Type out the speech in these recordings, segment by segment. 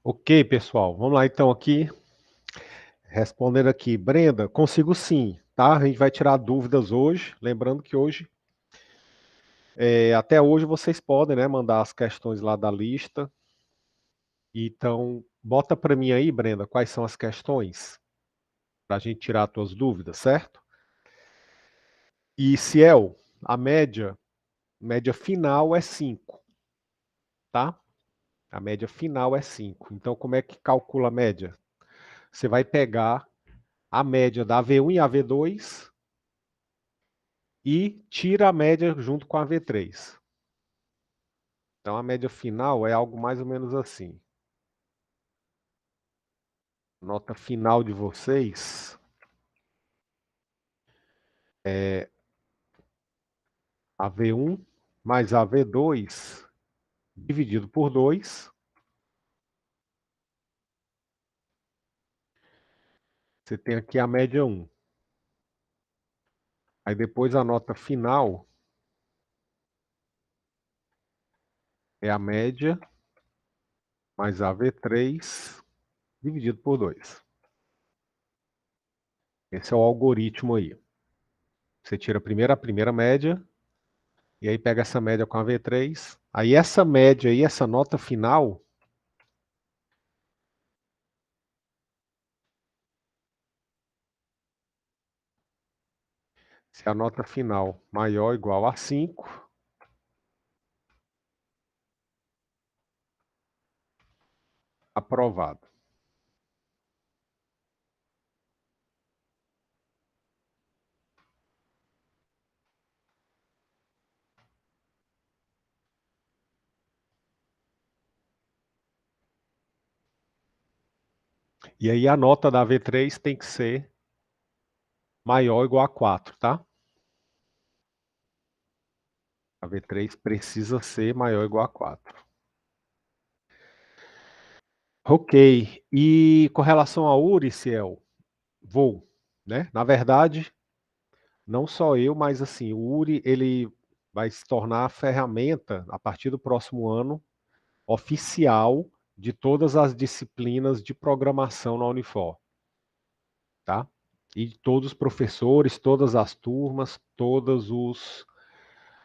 Ok, pessoal, vamos lá então aqui, respondendo aqui. Brenda, consigo sim, tá? A gente vai tirar dúvidas hoje, lembrando que hoje, até hoje vocês podem, né, mandar as questões lá da lista. Então, bota para mim aí, Brenda, quais são as questões, para a gente tirar as tuas dúvidas, certo? E Ciel, a média final é 5, tá? A média final é 5. Então, como é que calcula a média? Você vai pegar a média da V1 e a V2 e tira a média junto com a V3. Então a média final é algo mais ou menos assim. Nota final de vocês é a V1 mais a V2 dividido por 2. Você tem aqui a média 1. Aí depois a nota final é a média mais a V3 dividido por 2. Esse é o algoritmo aí. Você tira a primeira média, e aí pega essa média com a V3. Aí essa média aí, essa nota final, se a nota final maior ou igual a 5, aprovado. E aí a nota da V3 tem que ser maior ou igual a 4, tá? A V3 precisa ser maior ou igual a 4. Ok. E com relação a URI, Ciel, vou, né? Na verdade, não só eu, mas assim, o URI ele vai se tornar a ferramenta a partir do próximo ano oficial de todas as disciplinas de programação na Unifor, tá? E todos os professores, todas as turmas,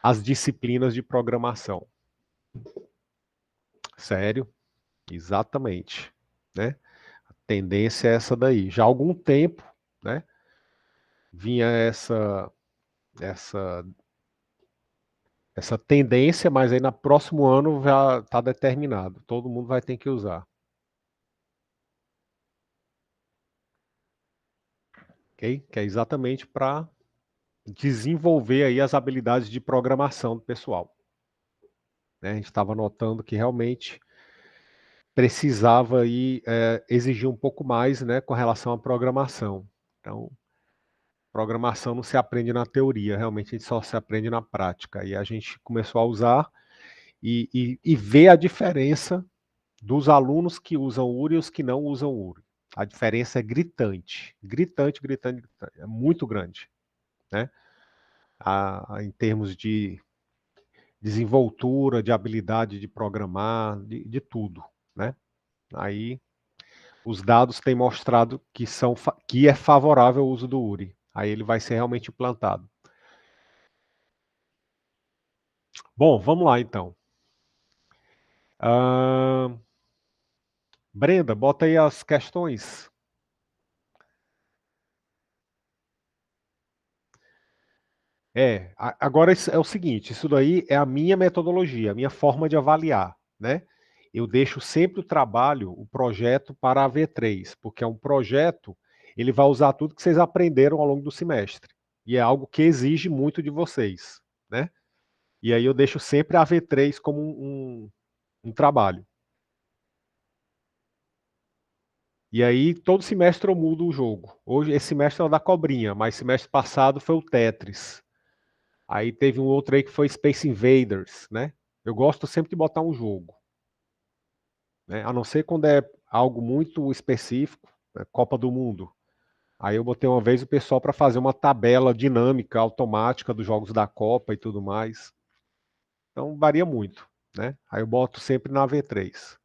as disciplinas de programação. Sério, exatamente, né? A tendência é essa daí. Já há algum tempo, né? Vinha essa essa tendência, mas aí no próximo ano já está determinado. Todo mundo vai ter que usar, ok? Que é exatamente para desenvolver aí as habilidades de programação do pessoal, né? A gente estava notando que realmente precisava aí exigir um pouco mais, né, com relação à programação. Então, programação não se aprende na teoria, realmente a gente só se aprende na prática. E a gente começou a usar e ver a diferença dos alunos que usam URI e os que não usam URI. A diferença é gritante, gritante, gritante, gritante. É muito grande, né? Em termos de desenvoltura, de habilidade de programar, de tudo, né? Aí os dados têm mostrado que é favorável o uso do URI. Aí ele vai ser realmente implantado. Bom, vamos lá então. Ah, Brenda, bota aí as questões. Agora é o seguinte, isso daí é a minha metodologia, a minha forma de avaliar, né? Eu deixo sempre o trabalho, o projeto para a V3, porque é um projeto, ele vai usar tudo que vocês aprenderam ao longo do semestre. E é algo que exige muito de vocês, né? E aí eu deixo sempre a V3 como um trabalho. E aí todo semestre eu mudo o jogo. Hoje, esse semestre é o da cobrinha, mas semestre passado foi o Tetris. Aí teve um outro aí que foi Space Invaders, né? Eu gosto sempre de botar um jogo, né? A não ser quando é algo muito específico, né? Copa do Mundo. Aí eu botei uma vez o pessoal para fazer uma tabela dinâmica, automática dos jogos da Copa e tudo mais. Então varia muito, né? Aí eu boto sempre na V3.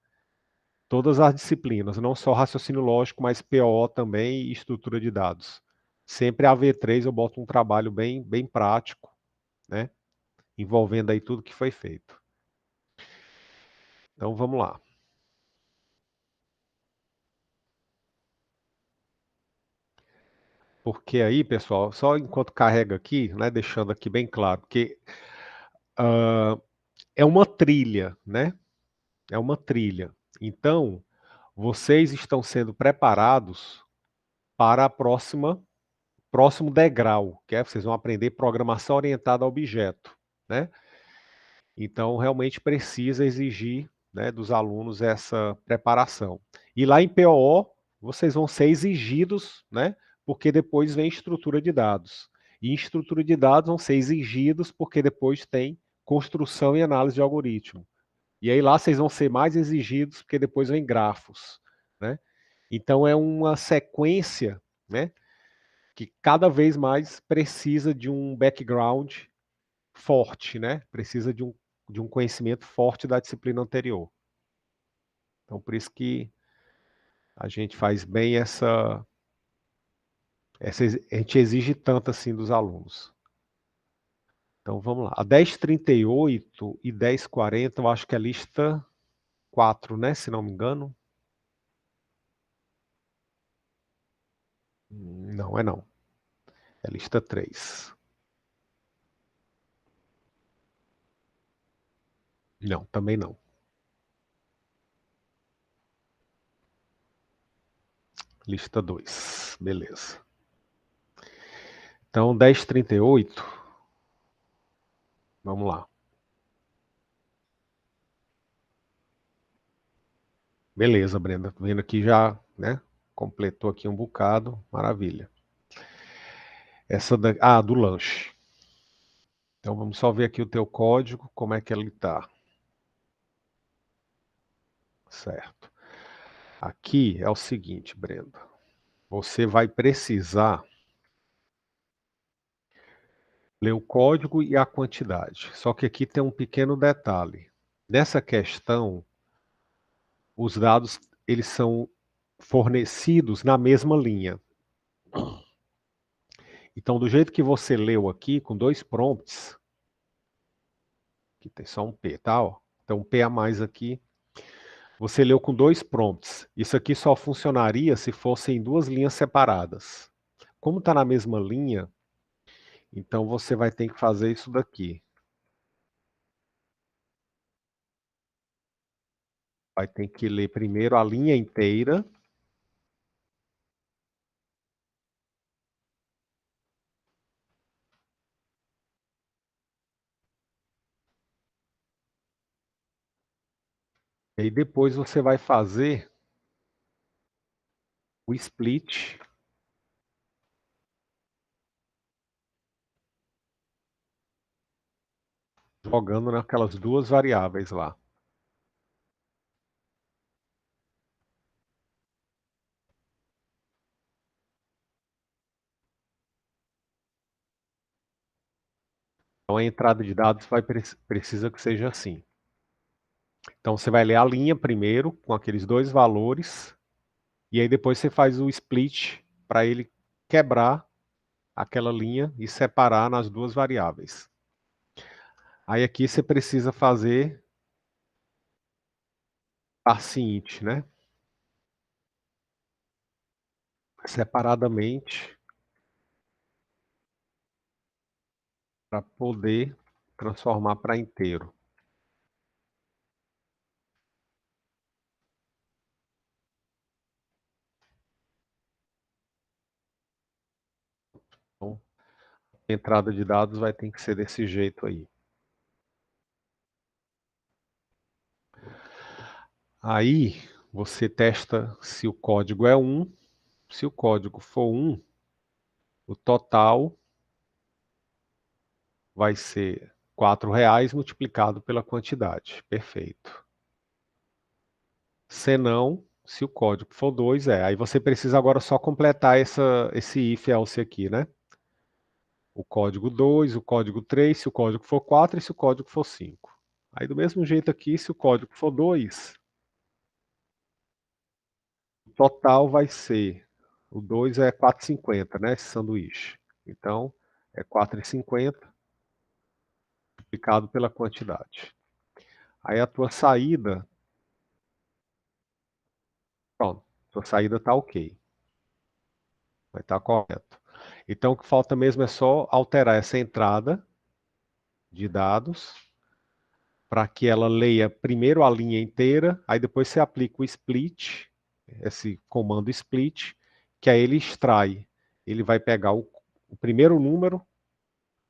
Todas as disciplinas, não só raciocínio lógico, mas PO também e estrutura de dados. Sempre a V3 eu boto um trabalho bem prático, né? Envolvendo aí tudo que foi feito. Então vamos lá. Porque aí, pessoal, só enquanto carrega aqui, né, deixando aqui bem claro, que é uma trilha, né? É uma trilha. Então, vocês estão sendo preparados para a próximo degrau, que é vocês vão aprender programação orientada a objeto, né? Então, realmente precisa exigir, né, dos alunos essa preparação. E lá em POO, vocês vão ser exigidos, né, porque depois vem estrutura de dados. E em estrutura de dados vão ser exigidos porque depois tem construção e análise de algoritmo. E aí lá vocês vão ser mais exigidos porque depois vem grafos, né? Então é uma sequência, né, que cada vez mais precisa de um background forte, né? Precisa de um conhecimento forte da disciplina anterior. Então, por isso que a gente faz bem a gente exige tanto assim dos alunos. Então, vamos lá. A 1038 e 1040, eu acho que é a lista 4, né? Se não me engano. Não, é não. É a lista 3. Não, também não. Lista 2. Beleza. Então, 1038. Vamos lá. Beleza, Brenda. Tô vendo aqui já, né? Completou aqui um bocado. Maravilha. Do lanche. Então vamos só ver aqui o teu código, como é que ele está. Certo. Aqui é o seguinte, Brenda. Você vai precisar ler o código e a quantidade. Só que aqui tem um pequeno detalhe. Nessa questão, os dados eles são fornecidos na mesma linha. Então, do jeito que você leu aqui, com 2 prompts, que tem só um P, tá? Ó. Então, um P a mais aqui. Você leu com 2 prompts. Isso aqui só funcionaria se fossem 2 linhas separadas. Como está na mesma linha, então você vai ter que fazer isso daqui. Vai ter que ler primeiro a linha inteira. E aí depois você vai fazer o split, jogando naquelas 2 variáveis lá. Então a entrada de dados precisa que seja assim. Então você vai ler a linha primeiro, com aqueles 2 valores, e aí depois você faz o split para ele quebrar aquela linha e separar nas 2 variáveis. Aí aqui você precisa fazer paciente, né? Separadamente para poder transformar para inteiro. Então, a entrada de dados vai ter que ser desse jeito aí. Aí você testa se o código é 1. Se o código for 1, o total vai ser R$ 4 multiplicado pela quantidade. Perfeito. Se não, se o código for 2, Aí você precisa agora só completar esse if else aqui, né? O código 2, o código 3, se o código for 4 e se o código for 5. Aí do mesmo jeito aqui, se o código for 2, total vai ser, o 2 é 4,50, né, esse sanduíche. Então, é 4,50 multiplicado pela quantidade. Aí a tua saída, pronto, tua saída tá ok. Vai estar correto. Então, o que falta mesmo é só alterar essa entrada de dados para que ela leia primeiro a linha inteira, aí depois você aplica o split, esse comando split, que aí ele extrai. Ele vai pegar o primeiro número,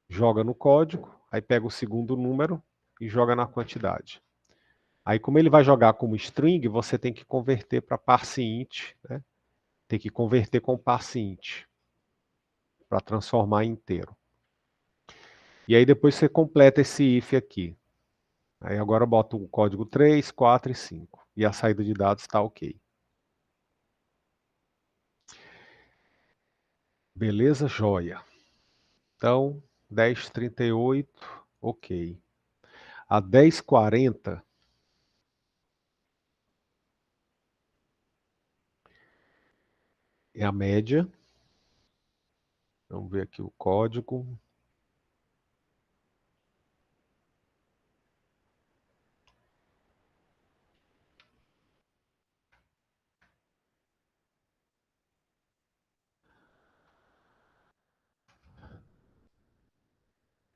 joga no código, aí pega o segundo número e joga na quantidade. Aí, como ele vai jogar como string, você tem que converter para parseInt, né? Tem que converter com parseInt para transformar em inteiro. E aí depois você completa esse if aqui. Aí agora bota o código 3, 4 e 5. E a saída de dados está ok. Beleza? Joia. Então, 10,38, ok. A 10,40 é a média. Vamos ver aqui o código.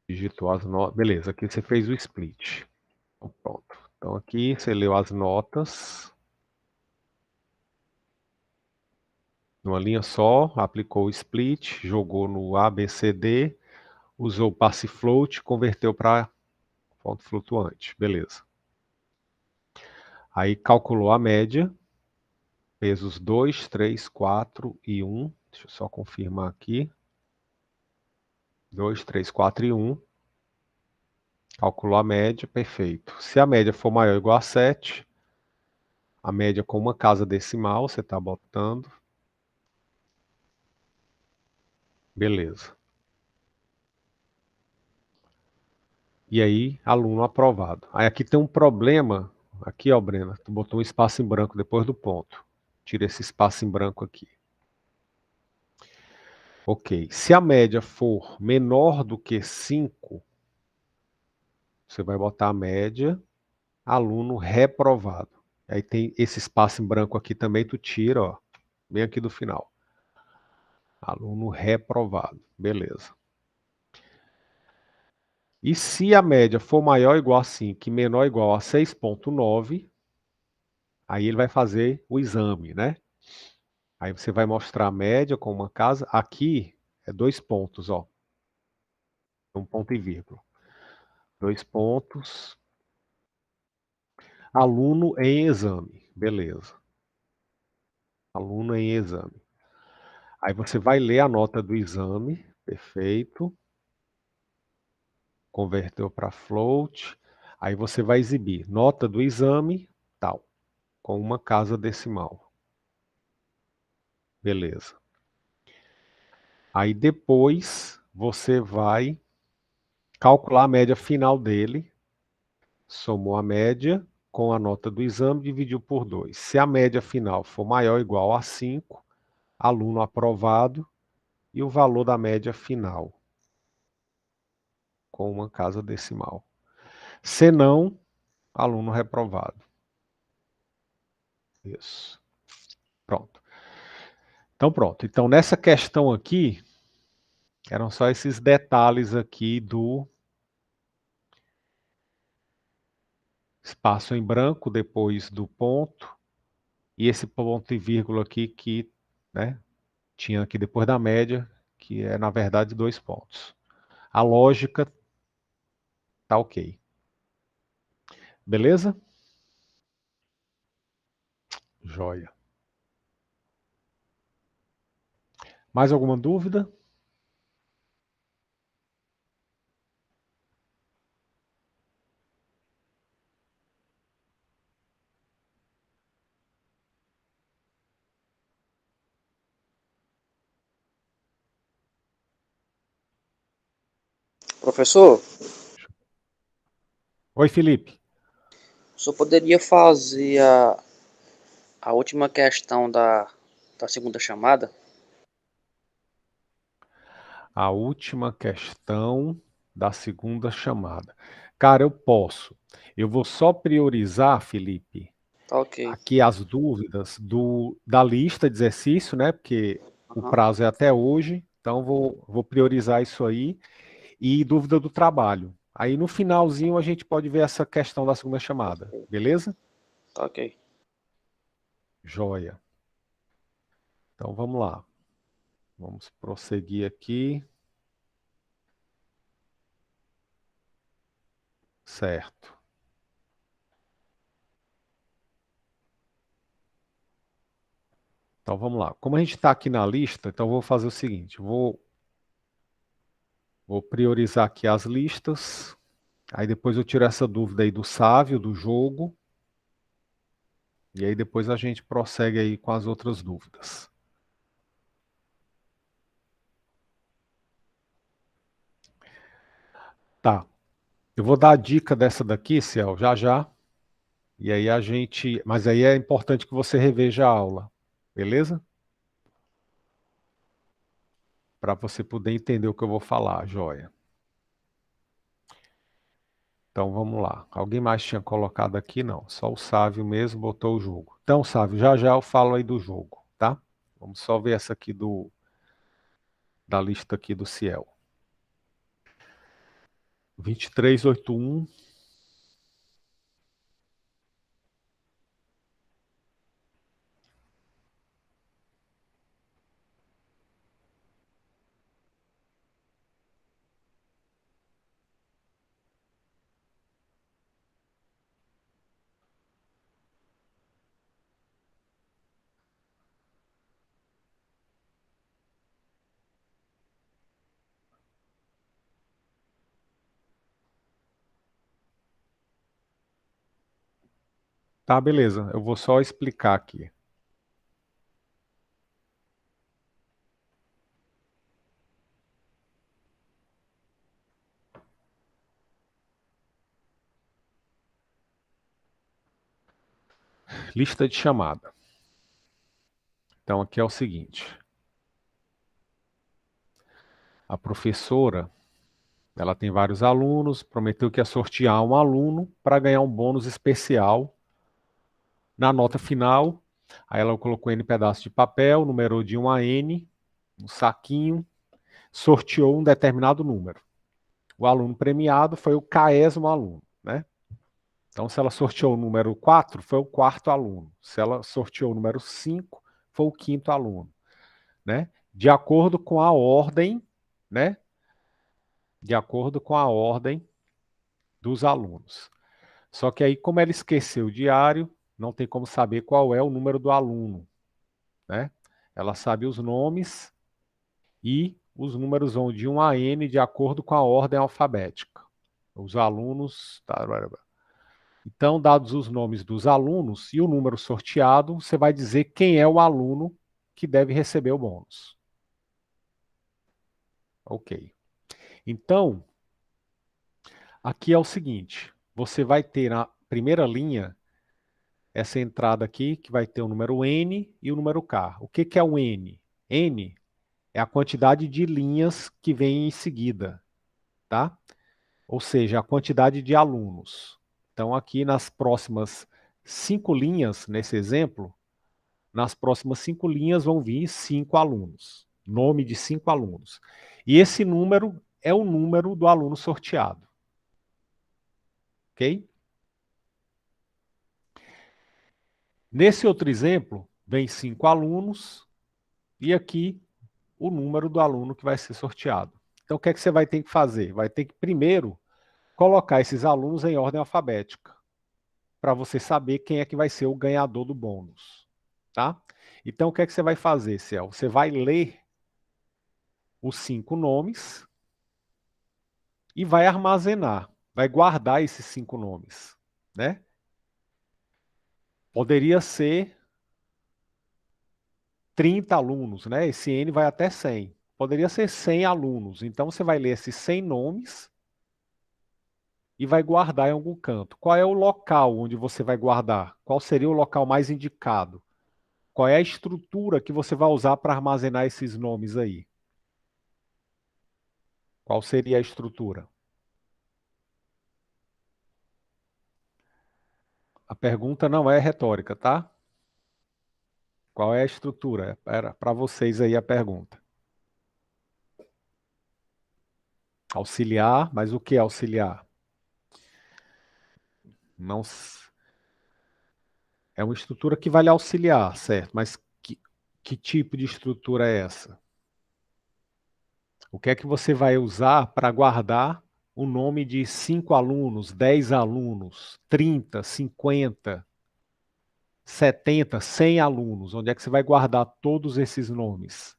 Digitou as notas. Beleza, aqui você fez o split. Então, pronto. Então aqui você leu as notas. Numa linha só, aplicou o split, jogou no ABCD, usou o passifloat, converteu para ponto flutuante. Beleza. Aí calculou a média, pesos 2, 3, 4 e 1. Deixa eu só confirmar aqui. 2, 3, 4 e 1. Calculou a média, perfeito. Se a média for maior ou igual a 7, a média com uma casa decimal, você está botando. Beleza. E aí, aluno aprovado. Aí aqui tem um problema. Aqui, ó, Brena, tu botou um espaço em branco depois do ponto. Tira esse espaço em branco aqui. Ok. Se a média for menor do que 5, você vai botar a média, aluno reprovado. Aí tem esse espaço em branco aqui também, tu tira, ó, bem aqui do final. Aluno reprovado. Beleza. E se a média for maior ou igual a 5 e menor ou igual a 6,9, aí ele vai fazer o exame, né? Aí você vai mostrar a média com uma casa. Aqui é 2 pontos, ó. Um ponto e vírgula. 2 pontos. Aluno em exame. Beleza. Aluno em exame. Aí você vai ler a nota do exame. Perfeito. Converteu para float. Aí você vai exibir nota do exame, tal, com uma casa decimal. Beleza. Aí depois você vai calcular a média final dele, somou a média com a nota do exame, dividiu por 2. Se a média final for maior ou igual a 5, aluno aprovado, e o valor da média final, com uma casa decimal. Se não, aluno reprovado. Isso. Pronto. Então, pronto. Então, nessa questão aqui, eram só esses detalhes aqui do espaço em branco depois do ponto, e esse ponto e vírgula aqui que, né, tinha aqui depois da média, que é, na verdade, 2 pontos. A lógica tá ok. Beleza? Joia. Mais alguma dúvida? Professor, Oi, Felipe. o senhor poderia fazer A última questão da segunda chamada. A última questão da segunda chamada. Cara, eu posso. Eu vou só priorizar, Felipe, Tá ok. aqui as dúvidas da lista de exercício, né? Porque o Aham. prazo é até hoje, então vou priorizar isso aí. E dúvida do trabalho. Aí no finalzinho a gente pode ver essa questão da segunda chamada, Ok. beleza? Tá ok. Joia. Então vamos lá. Vamos prosseguir aqui. Certo. Então vamos lá. Como a gente está aqui na lista, então eu vou fazer o seguinte: vou priorizar aqui as listas. Aí depois eu tiro essa dúvida aí do Sávio, do jogo. E aí depois a gente prossegue aí com as outras dúvidas. Tá. Eu vou dar a dica dessa daqui, Ciel, já já. E aí a gente. Mas aí é importante que você reveja a aula, beleza? Para você poder entender o que eu vou falar, joia. Então vamos lá. Alguém mais tinha colocado aqui? Não. Só o Sávio mesmo botou o jogo. Então, Sávio, já já eu falo aí do jogo, tá? Vamos só ver essa aqui da lista aqui do Ciel. 2381. Tá, beleza. Eu vou só explicar aqui. Lista de chamada. Então aqui é o seguinte. A professora, ela tem vários alunos, prometeu que ia sortear um aluno para ganhar um bônus especial na nota final. Aí ela colocou N pedaços de papel, numerou de 1 a N, um saquinho, sorteou um determinado número. O aluno premiado foi o 40º aluno, né? Então, se ela sorteou o número 4, foi o 4º aluno. Se ela sorteou o número 5, foi o 5º aluno, né? De acordo com a ordem, né? De acordo com a ordem dos alunos. Só que aí, como ela esqueceu o diário, não tem como saber qual é o número do aluno, né? Ela sabe os nomes e os números vão de 1 a N de acordo com a ordem alfabética. Os alunos. Então, dados os nomes dos alunos e o número sorteado, você vai dizer quem é o aluno que deve receber o bônus. Ok. Então, aqui é o seguinte: você vai ter na primeira linha essa entrada aqui, que vai ter o número N e o número K. O que é o N? N é a quantidade de linhas que vem em seguida, tá? Ou seja, a quantidade de alunos. Então, aqui nas próximas 5 linhas, nesse exemplo, nas próximas 5 linhas vão vir 5 alunos, nome de 5 alunos. E esse número é o número do aluno sorteado. Ok? Nesse outro exemplo, vem 5 alunos e aqui o número do aluno que vai ser sorteado. Então, o que é que você vai ter que fazer? Vai ter que primeiro colocar esses alunos em ordem alfabética, para você saber quem é que vai ser o ganhador do bônus, tá? Então, o que é que você vai fazer, Ciel? Você vai ler os 5 nomes e vai armazenar, vai guardar esses 5 nomes, né? Poderia ser 30 alunos, né? Esse N vai até 100. Poderia ser 100 alunos. Então, você vai ler esses 100 nomes e vai guardar em algum canto. Qual é o local onde você vai guardar? Qual seria o local mais indicado? qual é a estrutura que você vai usar para armazenar esses nomes aí? Qual seria a estrutura? A pergunta não é retórica, tá? Qual é a estrutura? Era para vocês aí a pergunta. Auxiliar, mas o que é auxiliar? Não é uma estrutura que vai lhe auxiliar, certo? Mas que tipo de estrutura é essa? O que é que você vai usar para guardar o nome de 5 alunos, 10 alunos, 30, 50, 70, 100 alunos? Onde é que você vai guardar todos esses nomes?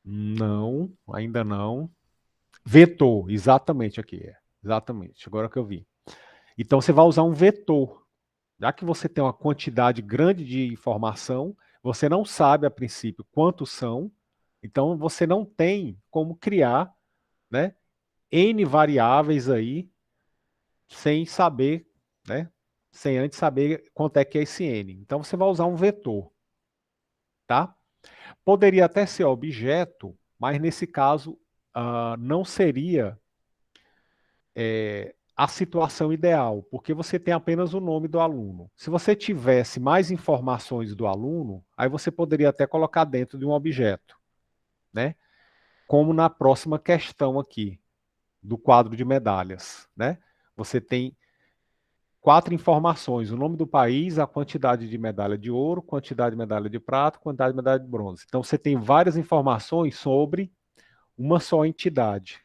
Não, ainda não. Vetor, exatamente aqui. Exatamente, agora que eu vi. Então você vai usar um vetor. Já que você tem uma quantidade grande de informação, você não sabe a princípio quantos são, então você não tem como criar, né, N variáveis aí sem saber, né, sem antes saber quanto é que é esse N. Então você vai usar um vetor, tá? Poderia até ser objeto, mas nesse caso não seria a situação ideal, porque você tem apenas o nome do aluno. Se você tivesse mais informações do aluno, aí você poderia até colocar dentro de um objeto, né? Como na próxima questão aqui, do quadro de medalhas, né? Você tem 4 informações: o nome do país, a quantidade de medalha de ouro, quantidade de medalha de prata, quantidade de medalha de bronze. Então você tem várias informações sobre uma só entidade.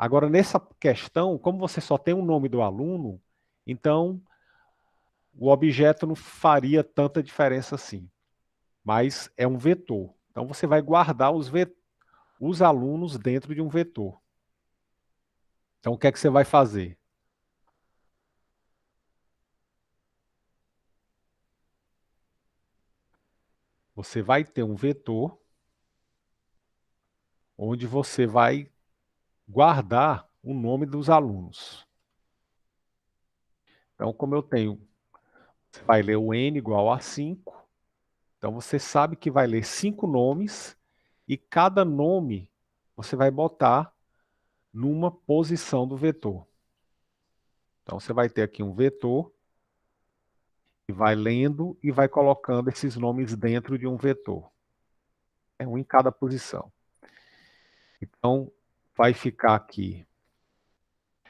Agora, nessa questão, como você só tem o nome do aluno, então o objeto não faria tanta diferença assim. Mas é um vetor. Então você vai guardar os alunos dentro de um vetor. Então o que é que você vai fazer? Você vai ter um vetor onde você vai guardar o nome dos alunos. Então, como eu tenho, você vai ler o n igual a 5. Então você sabe que vai ler 5 nomes e cada nome você vai botar numa posição do vetor. Então você vai ter aqui um vetor e vai lendo e vai colocando esses nomes dentro de um vetor. É um em cada posição. Então vai ficar aqui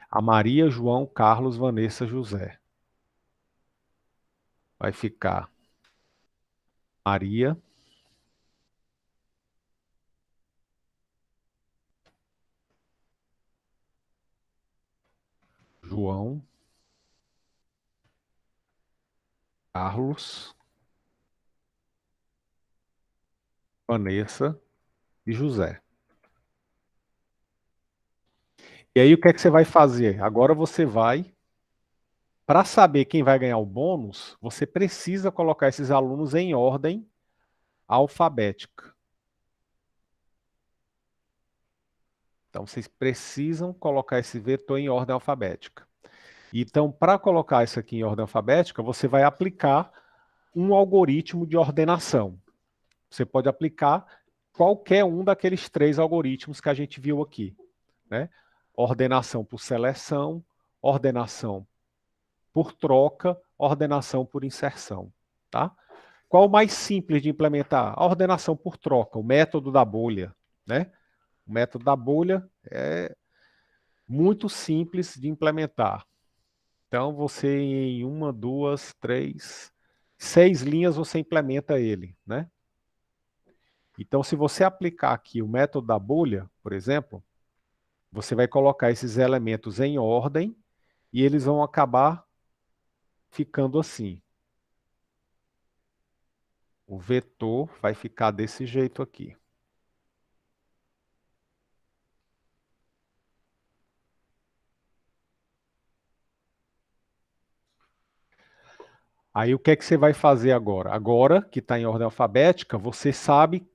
a Maria, João, Carlos, Vanessa, José. Vai ficar Maria, João, Carlos, Vanessa e José. E aí o que é que você vai fazer? Agora você vai, para saber quem vai ganhar o bônus, você precisa colocar esses alunos em ordem alfabética. Então vocês precisam colocar esse vetor em ordem alfabética. Então, para colocar isso aqui em ordem alfabética, você vai aplicar um algoritmo de ordenação. Você pode aplicar qualquer um daqueles 3 algoritmos que a gente viu aqui, né? Ordenação por seleção, ordenação por troca, ordenação por inserção, tá? Qual o mais simples de implementar? A ordenação por troca, o método da bolha, né? O método da bolha é muito simples de implementar. Então, você em 1, 2, 3, 6 linhas você implementa ele, né? Então, se você aplicar aqui o método da bolha, por exemplo, você vai colocar esses elementos em ordem e eles vão acabar ficando assim. O vetor vai ficar desse jeito aqui. Aí o que é que você vai fazer agora? Agora que está em ordem alfabética, você sabe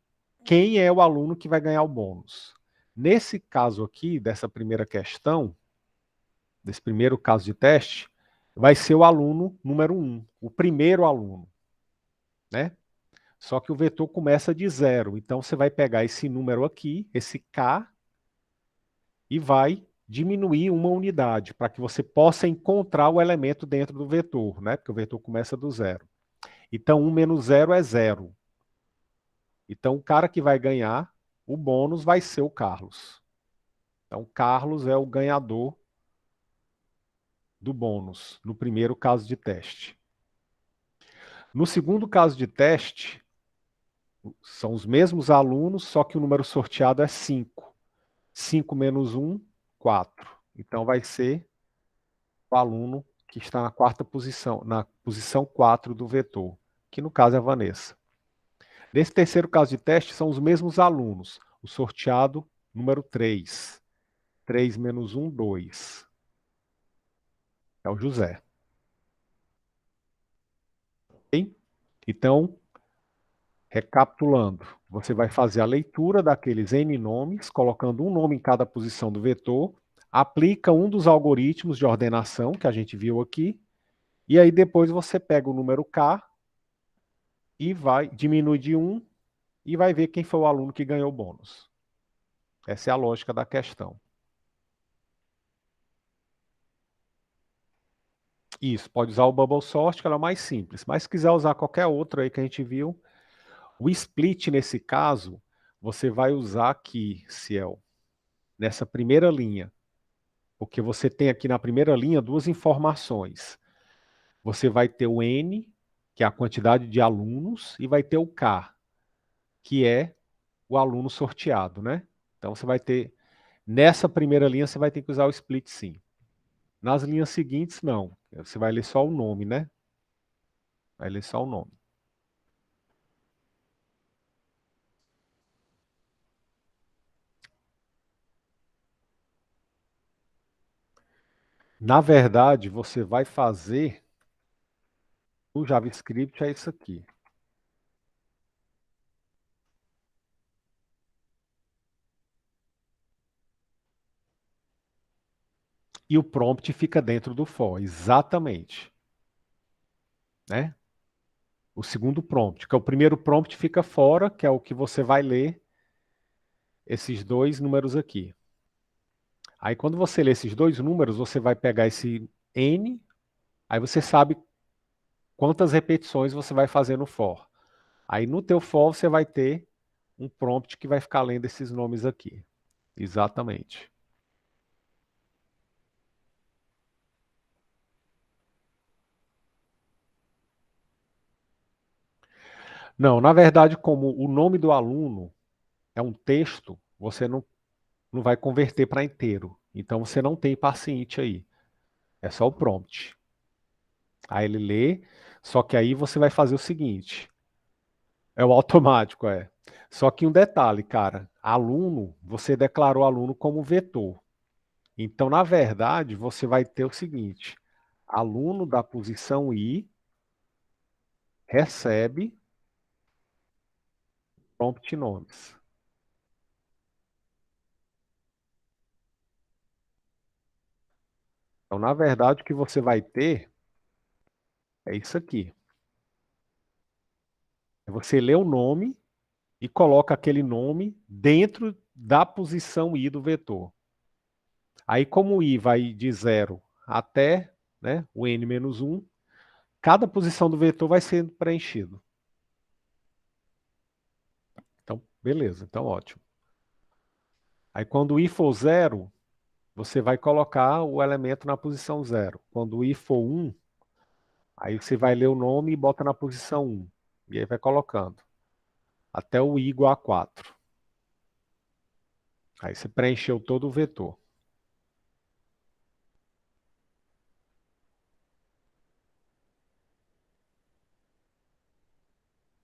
quem é o aluno que vai ganhar o bônus. Nesse caso aqui, dessa primeira questão, desse primeiro caso de teste, vai ser o aluno número 1, o primeiro aluno. né? Só que o vetor começa de 0. Então, você vai pegar esse número aqui, esse K, e vai diminuir uma unidade, para que você possa encontrar o elemento dentro do vetor, né? Porque o vetor começa do 0. Então, 1 menos 0 é 0. Então, o cara que vai ganhar o bônus vai ser o Carlos. Então, Carlos é o ganhador do bônus, no primeiro caso de teste. No segundo caso de teste, são os mesmos alunos, só que o número sorteado é 5. 5 menos 1, 4. Então, vai ser o aluno que está na quarta posição, na posição 4 do vetor, que no caso é a Vanessa. Nesse terceiro caso de teste, são os mesmos alunos. O sorteado, número 3. 3 menos 1, 2. É o José. Ok? Então, recapitulando, você vai fazer a leitura daqueles N nomes, colocando um nome em cada posição do vetor, aplica um dos algoritmos de ordenação que a gente viu aqui, e aí depois você pega o número K e vai diminuir de 1 e vai ver quem foi o aluno que ganhou o bônus. Essa é a lógica da questão. Isso, pode usar o Bubble Sort, que ela é o mais simples, mas se quiser usar qualquer outro aí que a gente viu, o split nesse caso, você vai usar aqui, Ciel, nessa primeira linha, porque você tem aqui na primeira linha duas informações. Você vai ter o N, que é a quantidade de alunos, e vai ter o K, que é o aluno sorteado, né? Então você vai ter, nessa primeira linha você vai ter que usar o split sim. Nas linhas seguintes, não. Você vai ler só o nome, né? Vai ler só o nome. Na verdade, você vai fazer o JavaScript é isso aqui. E o prompt fica dentro do for, exatamente. Né? O segundo prompt, que é o primeiro prompt fica fora, que é o que você vai ler esses dois números aqui. Aí quando você lê esses dois números, você vai pegar esse N, aí você sabe quantas repetições você vai fazer no for. Aí no teu for você vai ter um prompt que vai ficar lendo esses nomes aqui. Exatamente. Não, na verdade, como o nome do aluno é um texto, você não vai converter para inteiro. Então você não tem paciente aí. É só o prompt. Aí ele lê, só que aí você vai fazer o seguinte. É o automático, é. Só que um detalhe, cara. Aluno, você declarou aluno como vetor. Então, na verdade, você vai ter o seguinte. Aluno da posição I recebe prompt nomes. Então, na verdade, o que você vai ter é isso aqui. Você lê o nome e coloca aquele nome dentro da posição I do vetor. Aí, como o I vai de 0 até, né, o N menos 1, cada posição do vetor vai sendo preenchido. Então, beleza, então ótimo. Aí, quando o I for 0, você vai colocar o elemento na posição 0. Quando o I for 1, aí você vai ler o nome e bota na posição 1. E aí vai colocando. Até o I igual a 4. Aí você preencheu todo o vetor.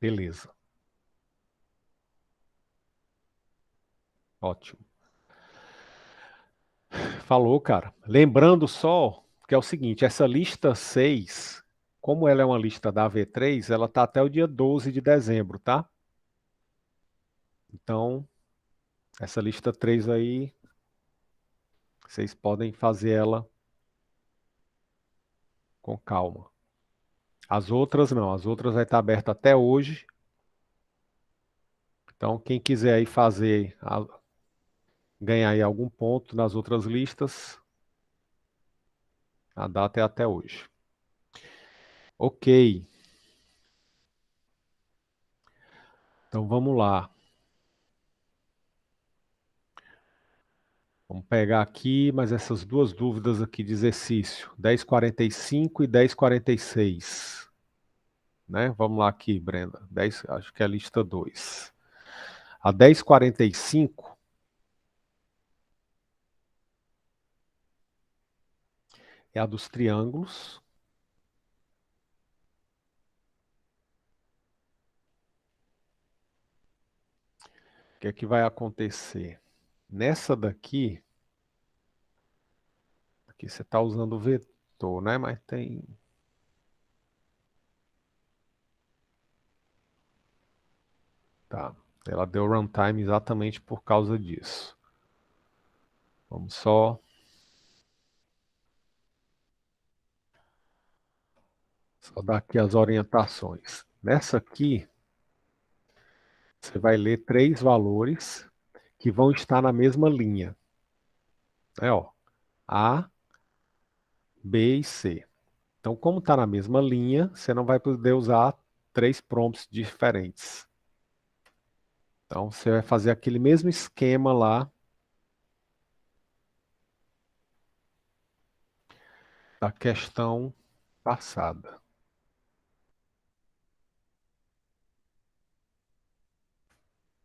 Beleza. Ótimo. Falou, cara. Lembrando só que é o seguinte, essa lista 6, como ela é uma lista da V3, ela está até o dia 12 de dezembro, tá? Então, essa lista 3 aí, vocês podem fazer ela com calma. As outras não, as outras vai estar aberta até hoje. Então, quem quiser aí ganhar aí algum ponto nas outras listas, a data é até hoje. Ok. Então vamos lá. Vamos pegar aqui, mas essas duas dúvidas aqui de exercício, 10,45 e 10,46. Né? Vamos lá aqui, Brenda. 10, acho que é a lista 2. A 10,45 é a dos triângulos. O que é que vai acontecer? Nessa daqui, aqui você está usando o vetor, né? Mas tem... Tá. Ela deu runtime exatamente por causa disso. Vamos só dar aqui as orientações. Nessa aqui, você vai ler 3 valores que vão estar na mesma linha. Ó, A, B e C. Então, como está na mesma linha, você não vai poder usar 3 prompts diferentes. Então, você vai fazer aquele mesmo esquema lá da questão passada.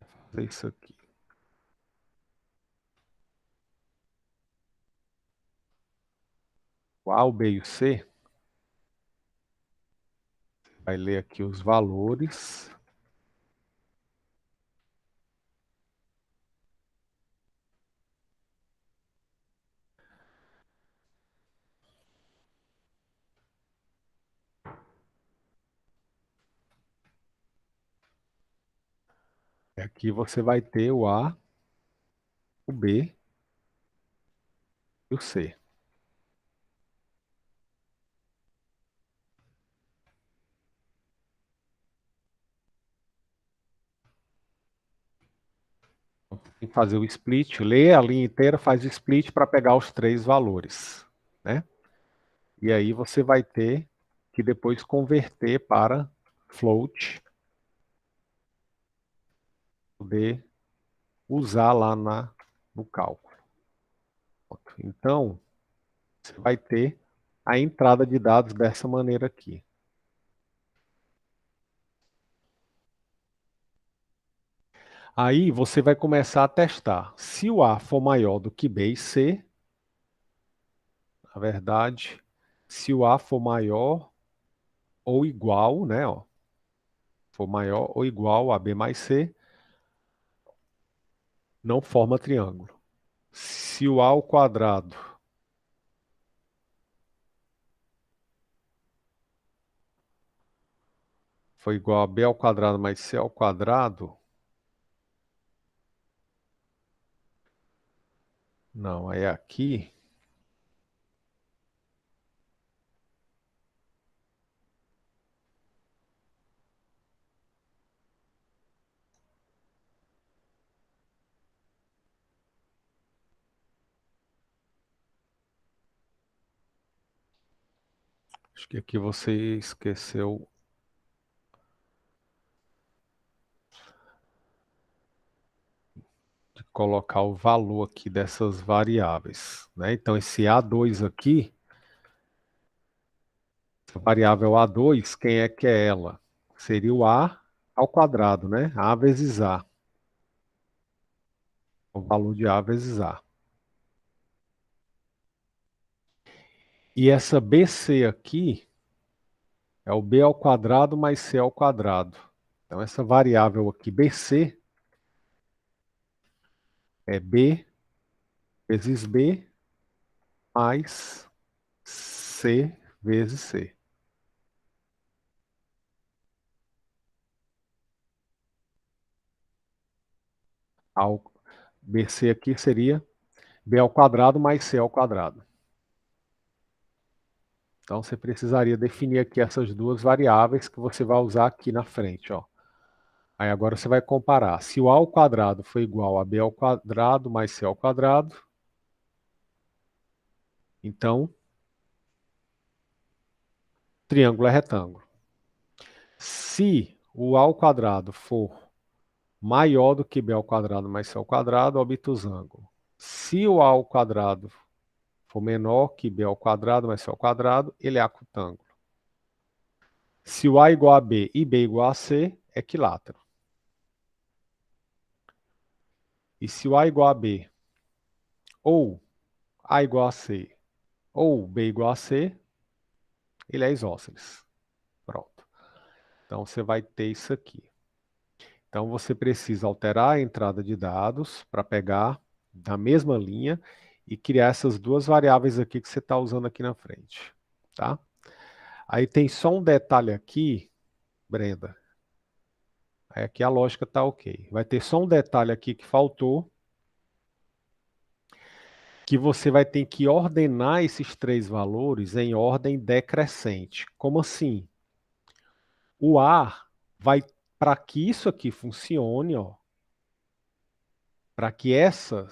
Vou fazer isso aqui. O A, o B e o C, vai ler aqui os valores. E aqui você vai ter o A, o B e o C. Tem que fazer o split, lê a linha inteira, faz o split para pegar os 3 valores, né? E aí você vai ter que depois converter para float, poder usar lá no cálculo. Então, você vai ter a entrada de dados dessa maneira aqui. Aí você vai começar a testar. Se o A for maior do que B e C, na verdade, se o A for maior ou igual, né, ó, for maior ou igual a B mais C, não forma triângulo. Se o A ao quadrado for igual a B ao quadrado mais C ao quadrado, não, é aqui. Acho que aqui você esqueceu de colocar o valor aqui dessas variáveis, né? Então esse A2 aqui, essa variável A2, quem é que é ela? Seria o A ao quadrado, né? A vezes A. O valor de A vezes A. E essa BC aqui é o B ao quadrado mais C ao quadrado. Então essa variável aqui, BC, é B vezes B mais C vezes C. Ao BC aqui seria B ao quadrado mais C ao quadrado. Então, você precisaria definir aqui essas duas variáveis que você vai usar aqui na frente, ó. Aí agora você vai comparar. Se o a ao quadrado for igual a b ao quadrado mais c ao quadrado, então, triângulo é retângulo. Se o a ao quadrado for maior do que b ao quadrado mais c ao quadrado, obtusângulo. Se o a ao quadrado for menor que b ao quadrado mais c ao quadrado, ele é acutângulo. Se o a igual a b e b igual a c, é equilátero. E se o a igual a b, ou a igual a c, ou b igual a c, ele é isósceles. Pronto. Então, você vai ter isso aqui. Então, você precisa alterar a entrada de dados para pegar da mesma linha e criar essas duas variáveis aqui que você está usando aqui na frente. Tá? Aí tem só um detalhe aqui, Brenda. Aí aqui a lógica está ok. Vai ter só um detalhe aqui que faltou, que você vai ter que ordenar esses três valores em ordem decrescente. Como assim? O A vai, para que isso aqui funcione, ó, para que essa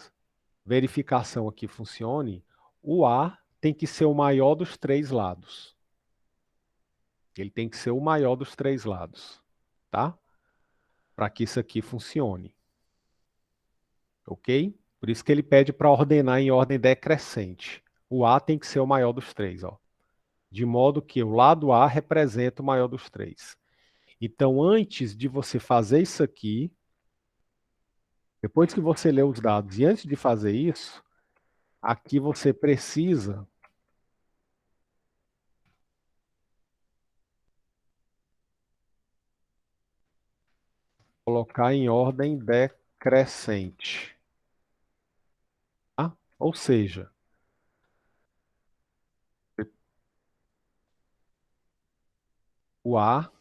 verificação aqui funcione, o A tem que ser o maior dos três lados. Ele tem que ser o maior dos três lados, tá? Para que isso aqui funcione. Ok? Por isso que ele pede para ordenar em ordem decrescente. O A tem que ser o maior dos três, ó. De modo que o lado A representa o maior dos três. Então, antes de você fazer isso aqui, depois que você lê os dados e antes de fazer isso, aqui você precisa colocar em ordem decrescente. Tá? Ou seja, o A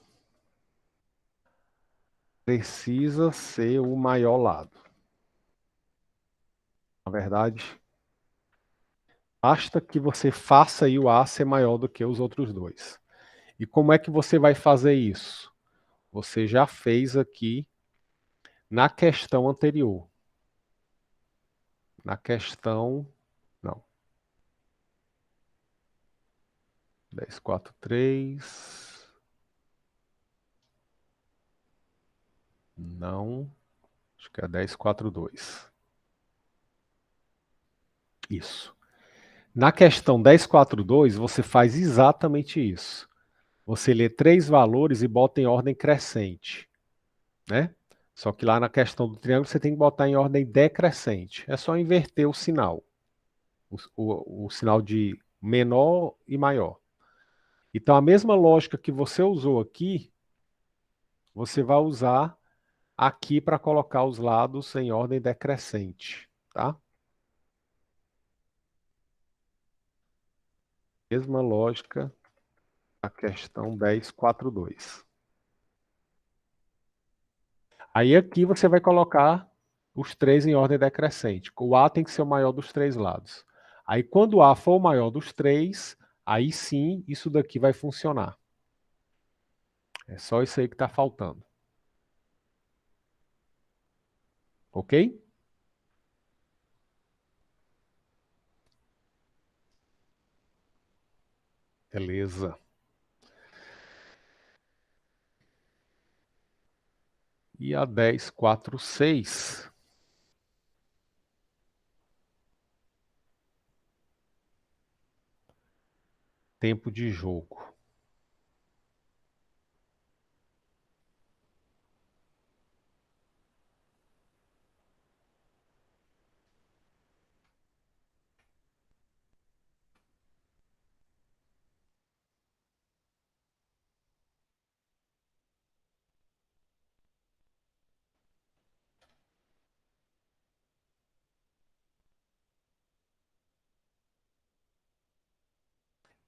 precisa ser o maior lado. Na verdade, basta que você faça aí o A ser maior do que os outros dois. E como é que você vai fazer isso? Você já fez aqui na questão anterior. Na questão... Não. 10.4.3. Não. Acho que é 10.4.2. Isso. Na questão 10.4.2, você faz exatamente isso. Você lê três valores e bota em ordem crescente, né? Só que lá na questão do triângulo você tem que botar em ordem decrescente. É só inverter o sinal. O sinal de menor e maior. Então, a mesma lógica que você usou aqui, você vai usar aqui para colocar os lados em ordem decrescente, tá? Mesma lógica da questão 10.4.2. Aí aqui você vai colocar os três em ordem decrescente. O A tem que ser o maior dos três lados. Aí quando o A for o maior dos três, aí sim isso daqui vai funcionar. É só isso aí que está faltando. Ok? Beleza. E a 10.4.6. Tempo de jogo.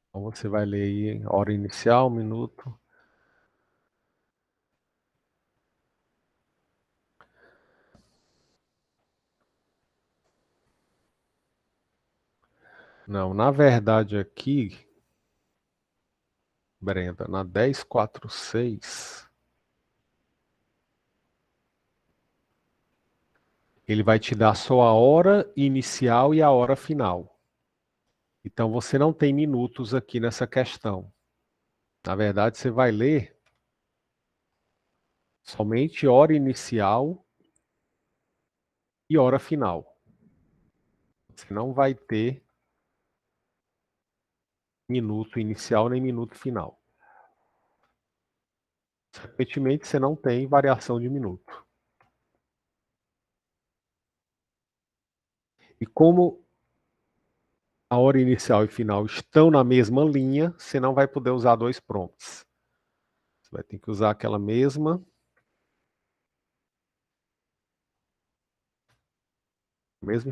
Então você vai ler aí hora inicial, minuto. Não, na verdade aqui Brenda, na 1046, ele vai te dar só a hora inicial e a hora final. Então, você não tem minutos aqui nessa questão. Na verdade, você vai ler somente hora inicial e hora final. Você não vai ter minuto inicial nem minuto final. Consequentemente, você não tem variação de minuto. E como a hora inicial e final estão na mesma linha, você não vai poder usar dois prompts. Você vai ter que usar aquela mesma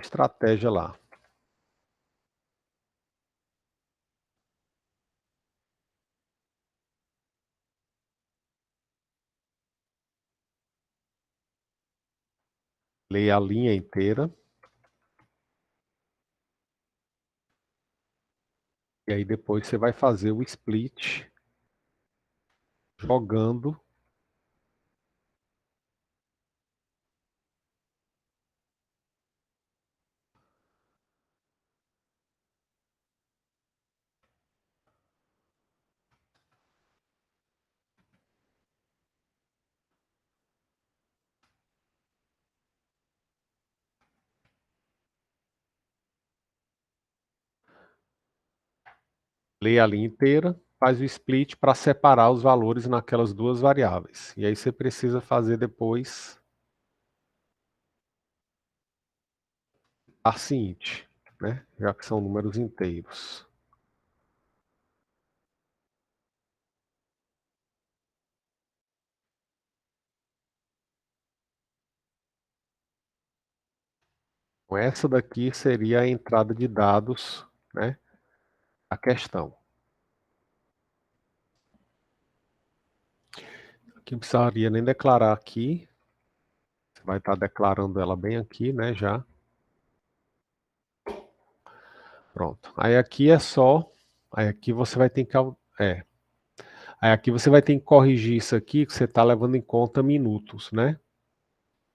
estratégia lá. Leia a linha inteira. E aí depois você vai fazer o split jogando leia a linha inteira, faz o split para separar os valores naquelas duas variáveis. E aí você precisa fazer depois a seguinte, né? Já que são números inteiros. Então, essa daqui seria a entrada de dados, né? A questão. Aqui não precisaria nem declarar aqui. Você vai estar declarando ela bem aqui, né? Já. Pronto. Aí aqui é só. Aí aqui você vai ter que. Aí aqui você vai ter que corrigir isso aqui, que você está levando em conta minutos, né?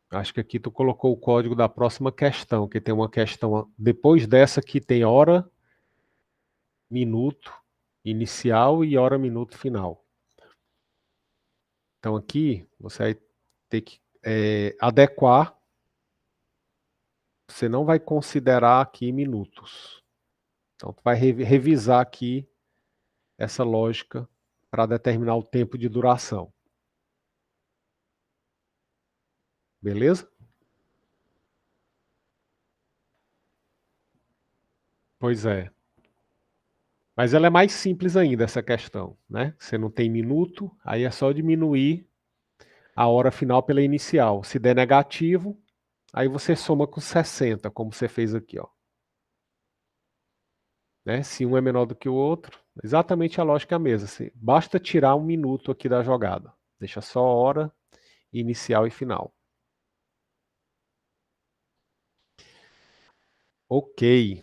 Acho que aqui tu colocou o código da próxima questão, que tem uma questão depois dessa que tem hora, minuto inicial e hora, minuto final. Então aqui você vai ter que adequar. Você não vai considerar aqui minutos. Então tu vai revisar aqui essa lógica para determinar o tempo de duração. Beleza? Pois é. Mas ela é mais simples ainda, essa questão, né? Você não tem minuto, aí é só diminuir a hora final pela inicial. Se der negativo, aí você soma com 60, como você fez aqui, ó. Né? Se um é menor do que o outro, exatamente a lógica é a mesma. Basta tirar um minuto aqui da jogada. Deixa só hora inicial e final. Ok.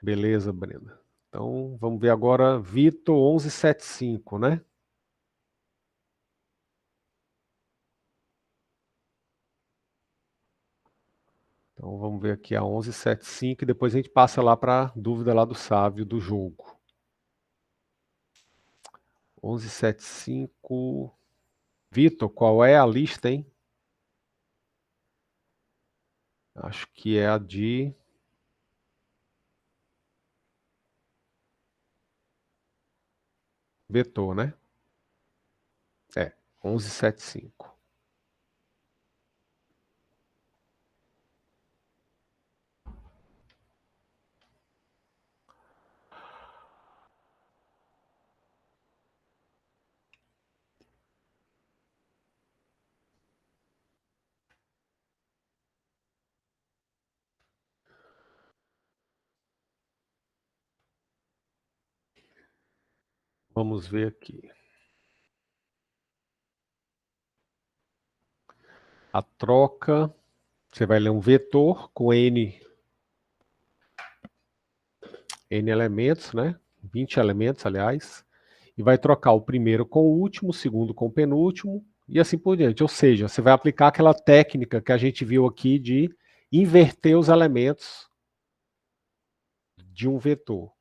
Beleza, Brenda. Então, vamos ver agora Vitor 1175, né? Então, vamos ver aqui a 1175 e depois a gente passa lá para a dúvida lá do sábio do jogo. 1175. Vitor, qual é a lista, hein? Acho que é a de vetor, né? 1175. Vamos ver aqui. A troca, você vai ler um vetor com n N elementos, né? 20 elementos, aliás, e vai trocar o primeiro com o último, o segundo com o penúltimo, e assim por diante. Ou seja, você vai aplicar aquela técnica que a gente viu aqui de inverter os elementos de um vetor,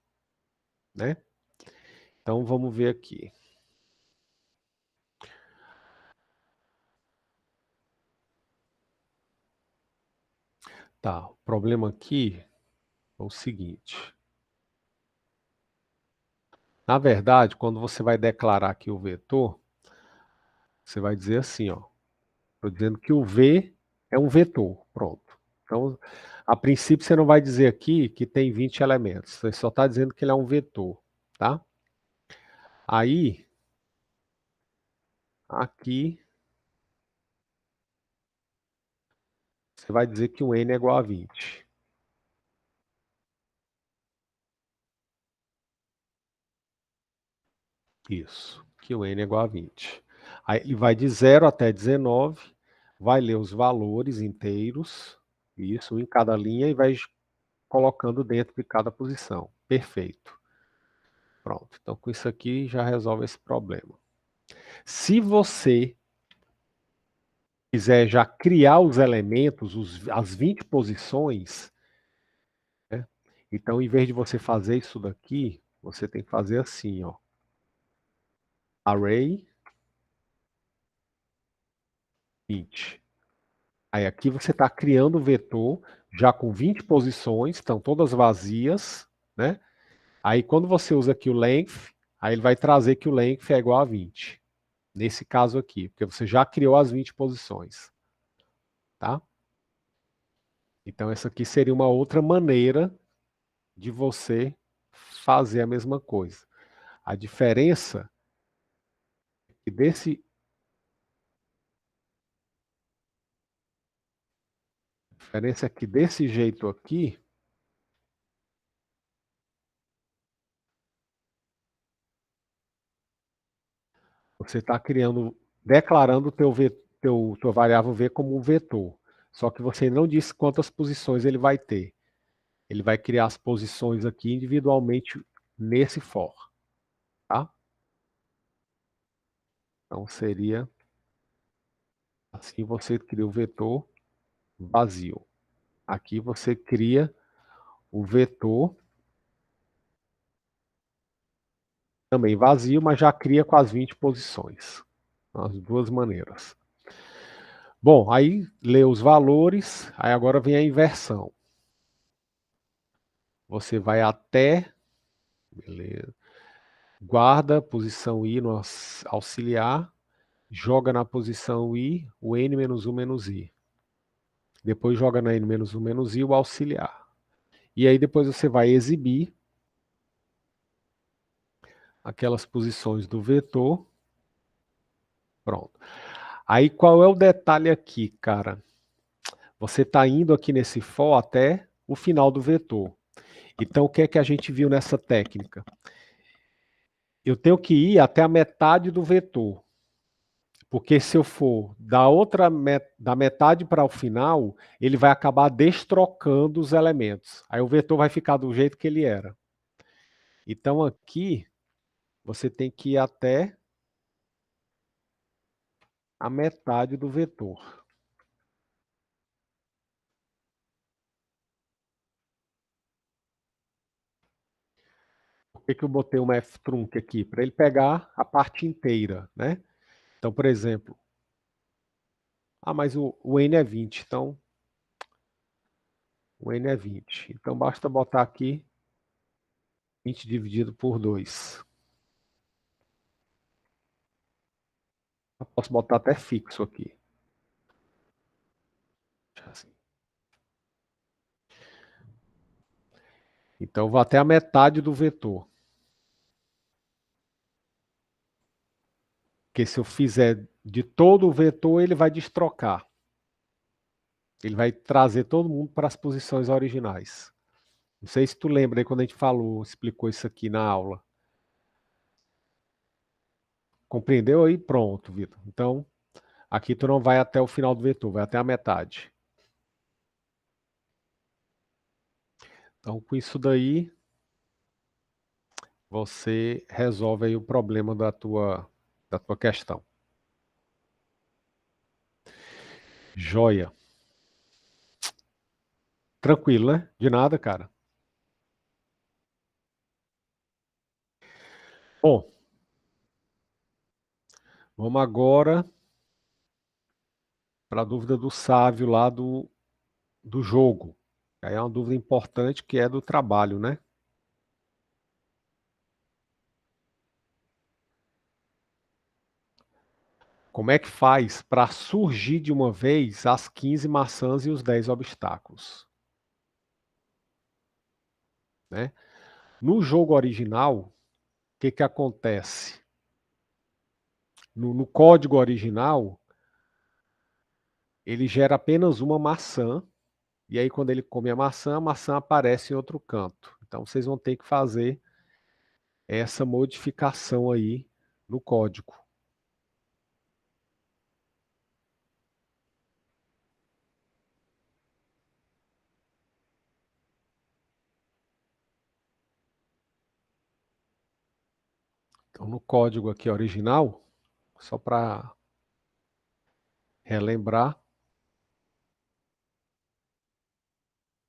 né? Então vamos ver aqui. Tá, o problema aqui é o seguinte. Na verdade, quando você vai declarar aqui o vetor, você vai dizer assim, ó. Estou dizendo que o V é um vetor, pronto. Então, a princípio, você não vai dizer aqui que tem 20 elementos. Você só está dizendo que ele é um vetor, tá? Aí, aqui, você vai dizer que o N é igual a 20. Isso, que o N é igual a 20. Aí ele vai de 0 até 19, vai ler os valores inteiros, isso, um em cada linha, e vai colocando dentro de cada posição. Perfeito. Pronto, então com isso aqui já resolve esse problema. Se você quiser já criar os elementos, as 20 posições, né? Então, em vez de você fazer isso daqui, você tem que fazer assim, ó. Array 20. Aí aqui você está criando o vetor já com 20 posições, estão todas vazias, né? Aí quando você usa aqui o length, aí ele vai trazer que o length é igual a 20. Nesse caso aqui, porque você já criou as 20 posições, tá? Então essa aqui seria uma outra maneira de você fazer a mesma coisa. A diferença é que desse jeito aqui, você está declarando tua variável V como um vetor. Só que você não disse quantas posições ele vai ter. Ele vai criar as posições aqui individualmente nesse for, tá? Então seria assim, você cria o vetor vazio. Aqui você cria o vetor também vazio, mas já cria com as 20 posições. As duas maneiras. Bom, aí lê os valores, aí agora vem a inversão. Você vai até, beleza, guarda a posição I no auxiliar, joga na posição I o N menos 1 menos I. Depois joga na N menos 1 menos I o auxiliar. E aí depois você vai exibir aquelas posições do vetor. Pronto. Aí qual é o detalhe aqui, cara? Você está indo aqui nesse for até o final do vetor. Então, o que é que a gente viu nessa técnica? Eu tenho que ir até a metade do vetor. Porque se eu for da metade para o final, ele vai acabar destrocando os elementos. Aí o vetor vai ficar do jeito que ele era. Então, aqui, você tem que ir até a metade do vetor. Por que eu botei uma f-trunc aqui? Para ele pegar a parte inteira, né? Então, por exemplo, mas o n é 20, então o n é 20. Então, basta botar aqui 20 dividido por 2. Eu posso botar até fixo aqui. Assim. Então, eu vou até a metade do vetor. Porque se eu fizer de todo o vetor, ele vai destrocar. Ele vai trazer todo mundo para as posições originais. Não sei se tu lembra aí quando a gente explicou isso aqui na aula. Compreendeu aí? Pronto, Vitor. Então, aqui tu não vai até o final do vetor, vai até a metade. Então, com isso daí, você resolve aí o problema da tua questão. Joia. Tranquilo, né? De nada, cara. Bom, vamos agora para a dúvida do Sávio lá do jogo. Aí é uma dúvida importante que é do trabalho, né? Como é que faz para surgir de uma vez as 15 maçãs e os 10 obstáculos? Né? No jogo original, o que acontece? No código original, ele gera apenas uma maçã, e aí quando ele come a maçã aparece em outro canto. Então vocês vão ter que fazer essa modificação aí no código. Então no código aqui original, só para relembrar,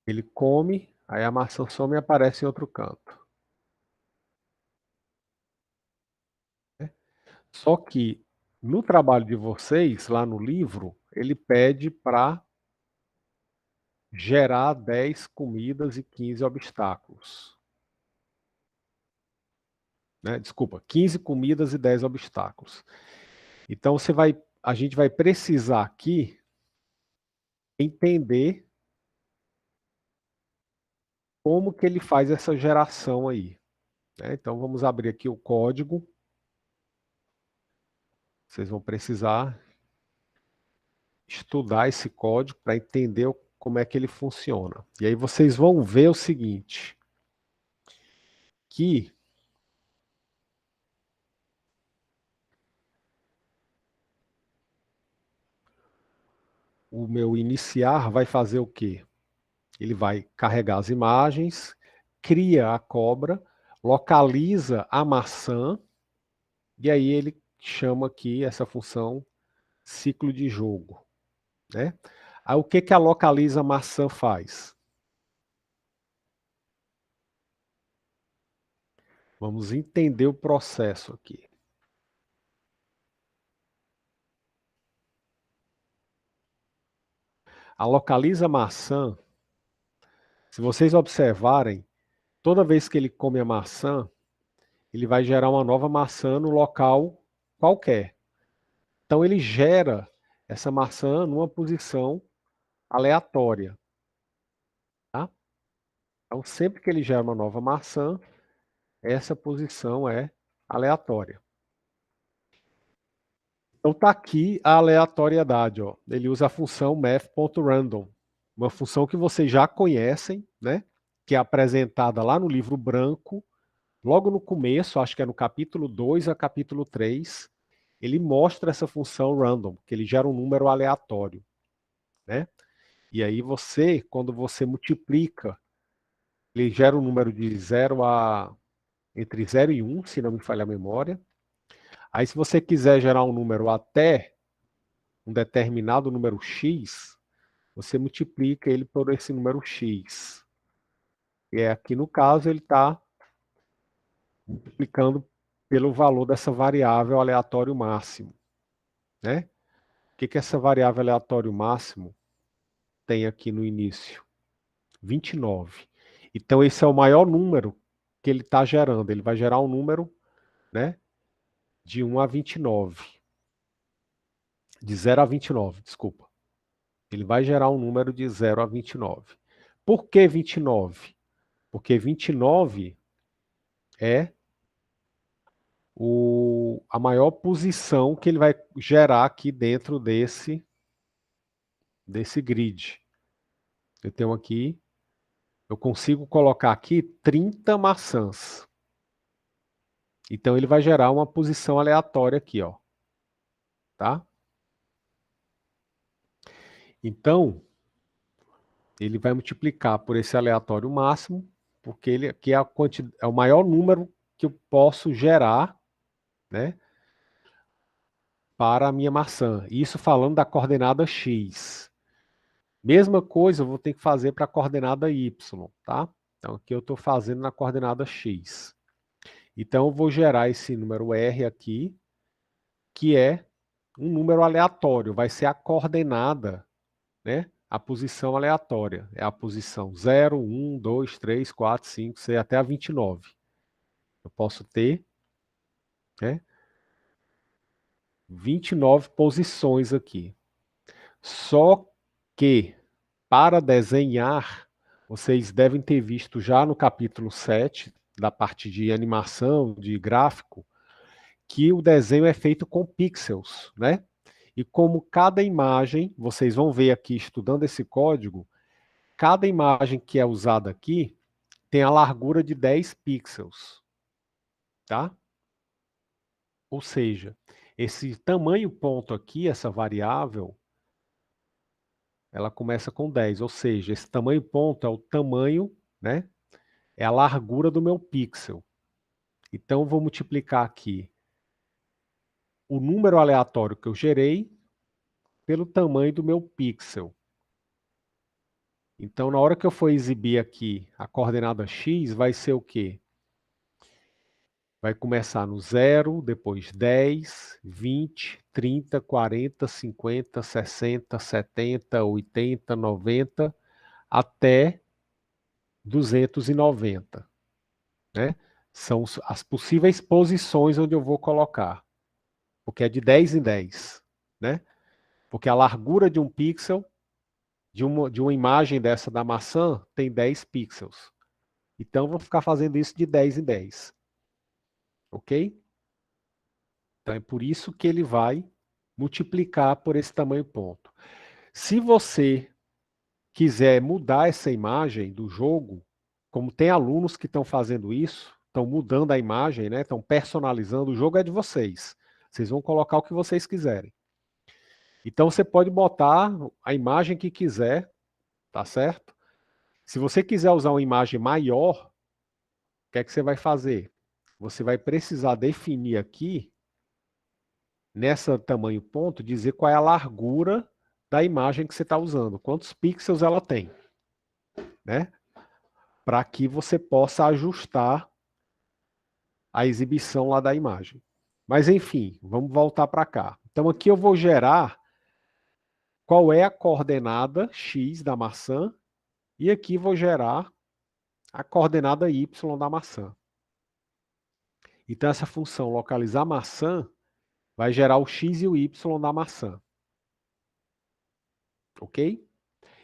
ele come, aí a maçã some e aparece em outro canto. Né? Só que no trabalho de vocês, lá no livro, ele pede para gerar 10 comidas e 15 obstáculos. Né? Desculpa, 15 comidas e 10 obstáculos. Então a gente vai precisar aqui entender como que ele faz essa geração aí. Né? Então vamos abrir aqui o código. Vocês vão precisar estudar esse código para entender como é que ele funciona. E aí vocês vão ver o seguinte, que o meu iniciar vai fazer o quê? Ele vai carregar as imagens, cria a cobra, localiza a maçã, e aí ele chama aqui essa função ciclo de jogo. Né? Aí o que a localiza maçã faz? Vamos entender o processo aqui. A localiza maçã, se vocês observarem, toda vez que ele come a maçã, ele vai gerar uma nova maçã no local qualquer. Então ele gera essa maçã numa posição aleatória. Tá? Então sempre que ele gera uma nova maçã, essa posição é aleatória. Então está aqui a aleatoriedade. Ó. Ele usa a função math.random, uma função que vocês já conhecem, né? Que é apresentada lá no livro branco, logo no começo, acho que é no capítulo 2 a capítulo 3, ele mostra essa função random, que ele gera um número aleatório. Né? E aí você, quando você multiplica, ele gera um número de entre 0 e 1, se não me falha a memória. Aí se você quiser gerar um número até um determinado número x, você multiplica ele por esse número x. E aqui no caso ele está multiplicando pelo valor dessa variável aleatório máximo. Né? O que essa variável aleatório máximo tem aqui no início? 29. Então esse é o maior número que ele está gerando. Ele vai gerar um número, né, de 1 a 29. De 0 a 29, desculpa. Ele vai gerar um número de 0 a 29. Por que 29? Porque 29 é a maior posição que ele vai gerar aqui dentro desse grid. Eu tenho aqui, eu consigo colocar aqui 30 maçãs. Então ele vai gerar uma posição aleatória aqui, ó. Tá? Então, ele vai multiplicar por esse aleatório máximo, porque ele aqui é o maior número que eu posso gerar, né, para a minha maçã. Isso falando da coordenada x. Mesma coisa eu vou ter que fazer para a coordenada y, tá? Então aqui eu estou fazendo na coordenada x. Então eu vou gerar esse número r aqui, que é um número aleatório, vai ser a coordenada, né? A posição aleatória. É a posição 0, 1, 2, 3, 4, 5, 6, até a 29. Eu posso ter, né, 29 posições aqui. Só que, para desenhar, vocês devem ter visto já no capítulo 7, da parte de animação, de gráfico, que o desenho é feito com pixels, né? E como cada imagem, vocês vão ver aqui estudando esse código, cada imagem que é usada aqui tem a largura de 10 pixels, tá? Ou seja, esse tamanho ponto aqui, essa variável, ela começa com 10, ou seja, esse tamanho ponto é o tamanho, né? É a largura do meu pixel. Então, eu vou multiplicar aqui o número aleatório que eu gerei pelo tamanho do meu pixel. Então, na hora que eu for exibir aqui a coordenada x, vai ser o quê? Vai começar no 0, depois 10, 20, 30, 40, 50, 60, 70, 80, 90, até 290, né? São as possíveis posições onde eu vou colocar, porque é de 10 em 10, né? Porque a largura de um pixel, de uma imagem dessa da maçã, tem 10 pixels. Então, eu vou ficar fazendo isso de 10 em 10. Ok? Então, é por isso que ele vai multiplicar por esse tamanho ponto. Se você quiser mudar essa imagem do jogo, como tem alunos que estão fazendo isso, estão mudando a imagem, né? Estão personalizando, o jogo é de vocês. Vocês vão colocar o que vocês quiserem. Então você pode botar a imagem que quiser, tá certo? Se você quiser usar uma imagem maior, o que é que você vai fazer? Você vai precisar definir aqui, nessa tamanho ponto, dizer qual é a largura da imagem que você está usando, quantos pixels ela tem, né? Para que você possa ajustar a exibição lá da imagem. Mas enfim, vamos voltar para cá. Então aqui eu vou gerar qual é a coordenada x da maçã e aqui vou gerar a coordenada y da maçã. Então essa função localizar maçã vai gerar o x e o y da maçã. Ok?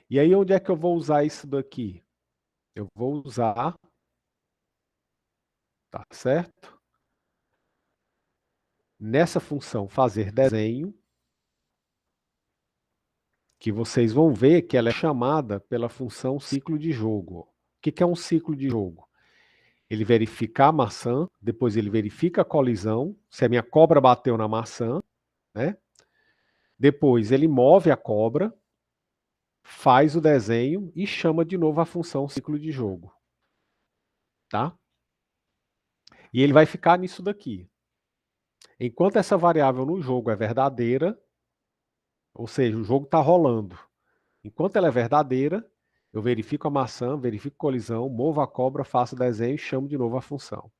E aí onde é que eu vou usar isso daqui? Eu vou usar, tá certo? Nessa função fazer desenho, que vocês vão ver que ela é chamada pela função ciclo de jogo. O que é um ciclo de jogo? Ele verifica a maçã, depois ele verifica a colisão, se a minha cobra bateu na maçã, né? Depois ele move a cobra, faz o desenho e chama de novo a função ciclo de jogo. Tá? E ele vai ficar nisso daqui. Enquanto essa variável no jogo é verdadeira, ou seja, o jogo está rolando. Enquanto ela é verdadeira, eu verifico a maçã, verifico a colisão, movo a cobra, faço o desenho e chamo de novo a função.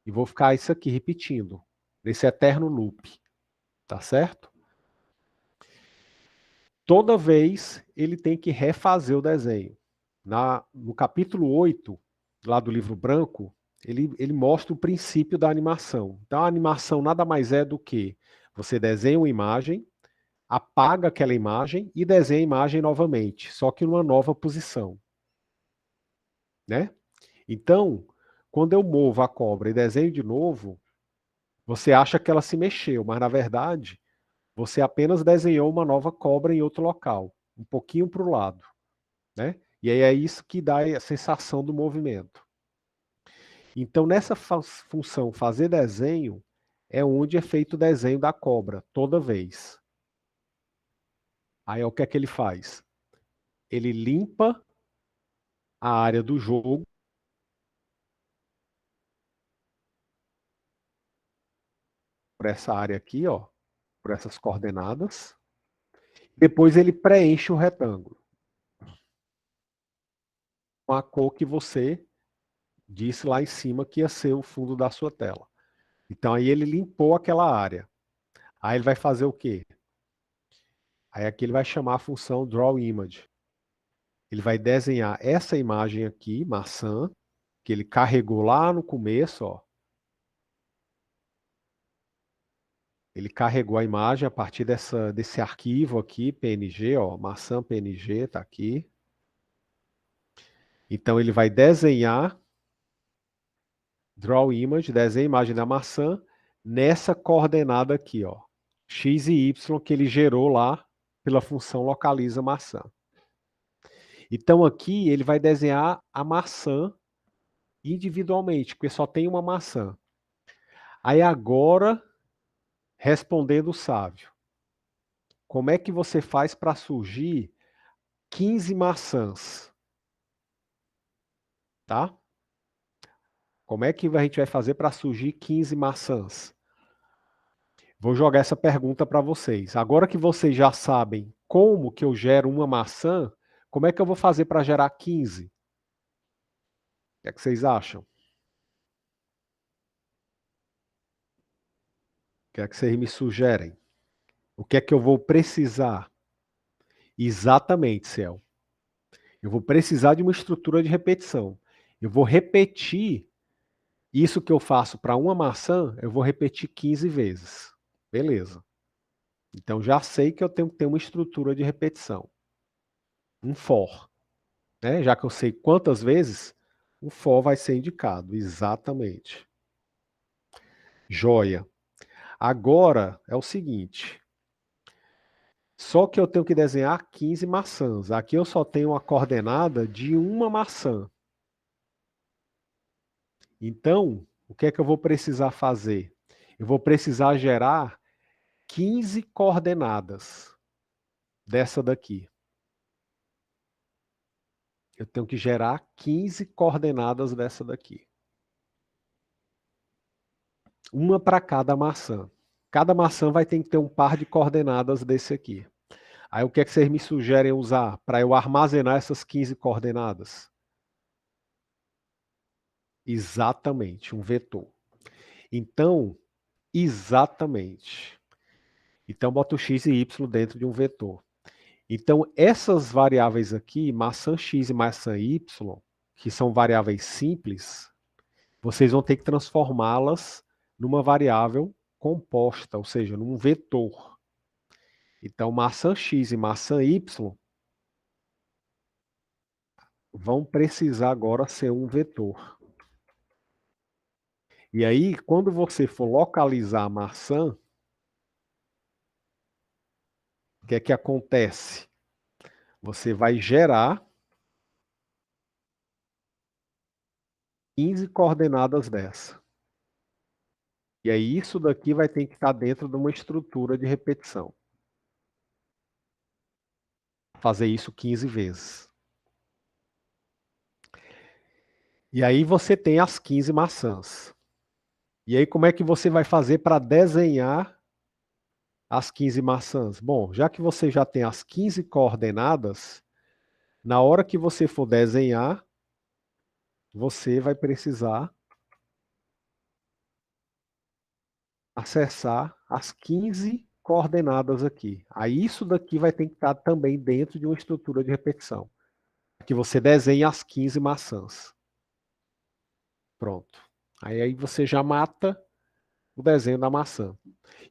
E vou ficar isso aqui repetindo, nesse eterno loop. Tá certo? Toda vez ele tem que refazer o desenho. No capítulo 8, lá do livro branco, ele mostra o princípio da animação. Então, a animação nada mais é do que você desenha uma imagem, apaga aquela imagem e desenha a imagem novamente, só que numa nova posição. Né? Então, quando eu movo a cobra e desenho de novo, você acha que ela se mexeu, mas na verdade, você apenas desenhou uma nova cobra em outro local, um pouquinho para o lado. Né? E aí é isso que dá a sensação do movimento. Então, nessa função fazer desenho, é onde é feito o desenho da cobra, toda vez. Aí o que é que ele faz? Ele limpa a área do jogo por essa área aqui, ó, por essas coordenadas. Depois ele preenche o retângulo com a cor que você disse lá em cima que ia ser o fundo da sua tela. Então aí ele limpou aquela área. Aí ele vai fazer o quê? Aí aqui ele vai chamar a função drawImage. Ele vai desenhar essa imagem aqui, maçã, que ele carregou lá no começo, ó. Ele carregou a imagem a partir desse arquivo aqui, PNG, ó, maçã PNG, tá aqui. Então ele vai desenhar, drawImage, desenha a imagem da maçã, nessa coordenada aqui, ó, x e y, que ele gerou lá pela função localiza maçã. Então aqui ele vai desenhar a maçã individualmente, porque só tem uma maçã. Aí agora, respondendo o sábio, como é que você faz para surgir 15 maçãs? Tá? Como é que a gente vai fazer para surgir 15 maçãs? Vou jogar essa pergunta para vocês. Agora que vocês já sabem como que eu gero uma maçã, como é que eu vou fazer para gerar 15? O que é que vocês acham? O que é que vocês me sugerem? O que é que eu vou precisar? Exatamente, Céu. Eu vou precisar de uma estrutura de repetição. Eu vou repetir isso que eu faço para uma maçã, eu vou repetir 15 vezes. Beleza. Então já sei que eu tenho que ter uma estrutura de repetição. Um for. Né? Já que eu sei quantas vezes, o for vai ser indicado. Exatamente. Joia. Agora é o seguinte. Só que eu tenho que desenhar 15 maçãs. Aqui eu só tenho a coordenada de uma maçã. Então, o que é que eu vou precisar fazer? Eu vou precisar gerar 15 coordenadas dessa daqui. Eu tenho que gerar 15 coordenadas dessa daqui. Uma para cada maçã. Cada maçã vai ter que ter um par de coordenadas desse aqui. Aí o que é que vocês me sugerem usar para eu armazenar essas 15 coordenadas? Exatamente, um vetor. Então, exatamente. Então, bota o x e y dentro de um vetor. Então, essas variáveis aqui, maçã x e maçã y, que são variáveis simples, vocês vão ter que transformá-las numa variável composta, ou seja, num vetor. Então, maçã x e maçã y vão precisar agora ser um vetor. E aí, quando você for localizar a maçã, o que é que acontece? Você vai gerar 15 coordenadas dessa. E aí isso daqui vai ter que estar dentro de uma estrutura de repetição. Fazer isso 15 vezes. E aí você tem as 15 maçãs. E aí como é que você vai fazer para desenhar as 15 maçãs? Bom, já que você já tem as 15 coordenadas, na hora que você for desenhar, você vai precisar acessar as 15 coordenadas aqui. Aí isso daqui vai ter que estar também dentro de uma estrutura de repetição. Que você desenha as 15 maçãs. Pronto. Aí você já mata o desenho da maçã.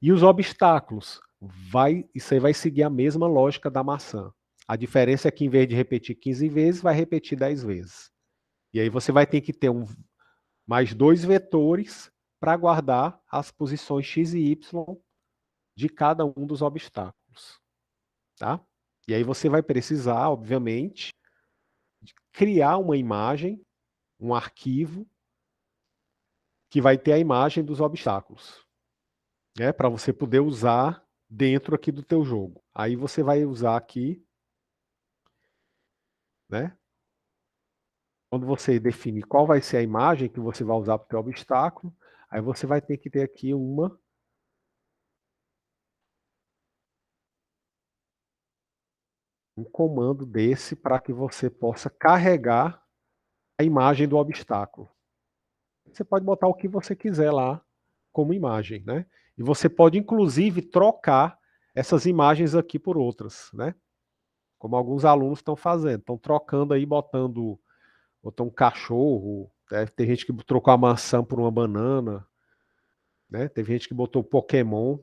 E os obstáculos? Isso aí vai seguir a mesma lógica da maçã. A diferença é que em vez de repetir 15 vezes, vai repetir 10 vezes. E aí você vai ter que ter mais dois vetores para guardar as posições x e y de cada um dos obstáculos. Tá? E aí você vai precisar, obviamente, criar uma imagem, um arquivo, que vai ter a imagem dos obstáculos, né, para você poder usar dentro aqui do teu jogo. Aí você vai usar aqui, né? Quando você definir qual vai ser a imagem que você vai usar para o teu obstáculo, aí você vai ter que ter aqui uma um comando desse para que você possa carregar a imagem do obstáculo. Você pode botar o que você quiser lá como imagem, né? E você pode, inclusive, trocar essas imagens aqui por outras, né? Como alguns alunos estão fazendo. Estão trocando aí, botou um cachorro, né? Tem gente que trocou a maçã por uma banana, né? Teve gente que botou Pokémon.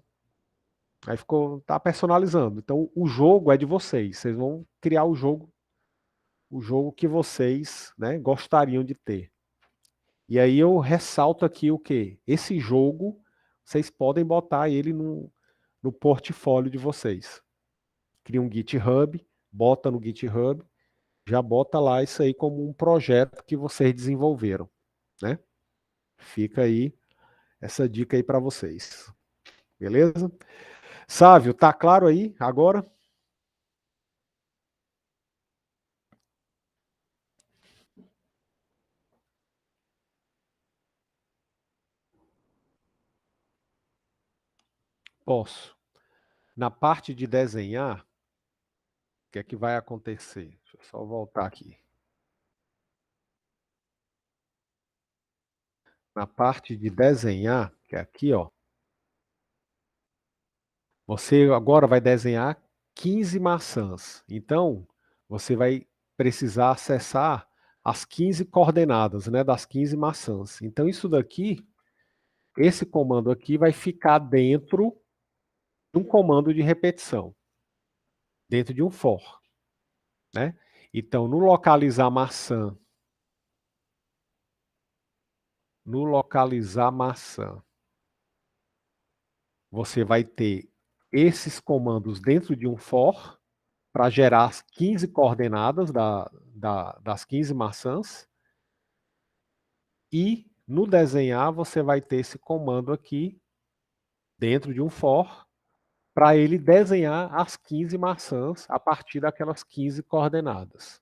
Aí tá personalizando. Então, o jogo é de vocês. Vocês vão criar o jogo que vocês, né, gostariam de ter. E aí eu ressalto aqui o quê? Esse jogo, vocês podem botar ele no portfólio de vocês. Cria um GitHub, bota no GitHub, já bota lá isso aí como um projeto que vocês desenvolveram, né? Fica aí essa dica aí para vocês. Beleza? Sávio, tá claro aí agora? Posso. Na parte de desenhar, o que é que vai acontecer? Deixa eu só voltar aqui. Na parte de desenhar, que é aqui, ó, você agora vai desenhar 15 maçãs. Então, você vai precisar acessar as 15 coordenadas, né, das 15 maçãs. Então, isso daqui, esse comando aqui vai ficar dentro de um comando de repetição, dentro de um for, né? Então, no localizar maçã, você vai ter esses comandos dentro de um for para gerar as 15 coordenadas das 15 maçãs. E no desenhar você vai ter esse comando aqui dentro de um for para ele desenhar as 15 maçãs a partir daquelas 15 coordenadas.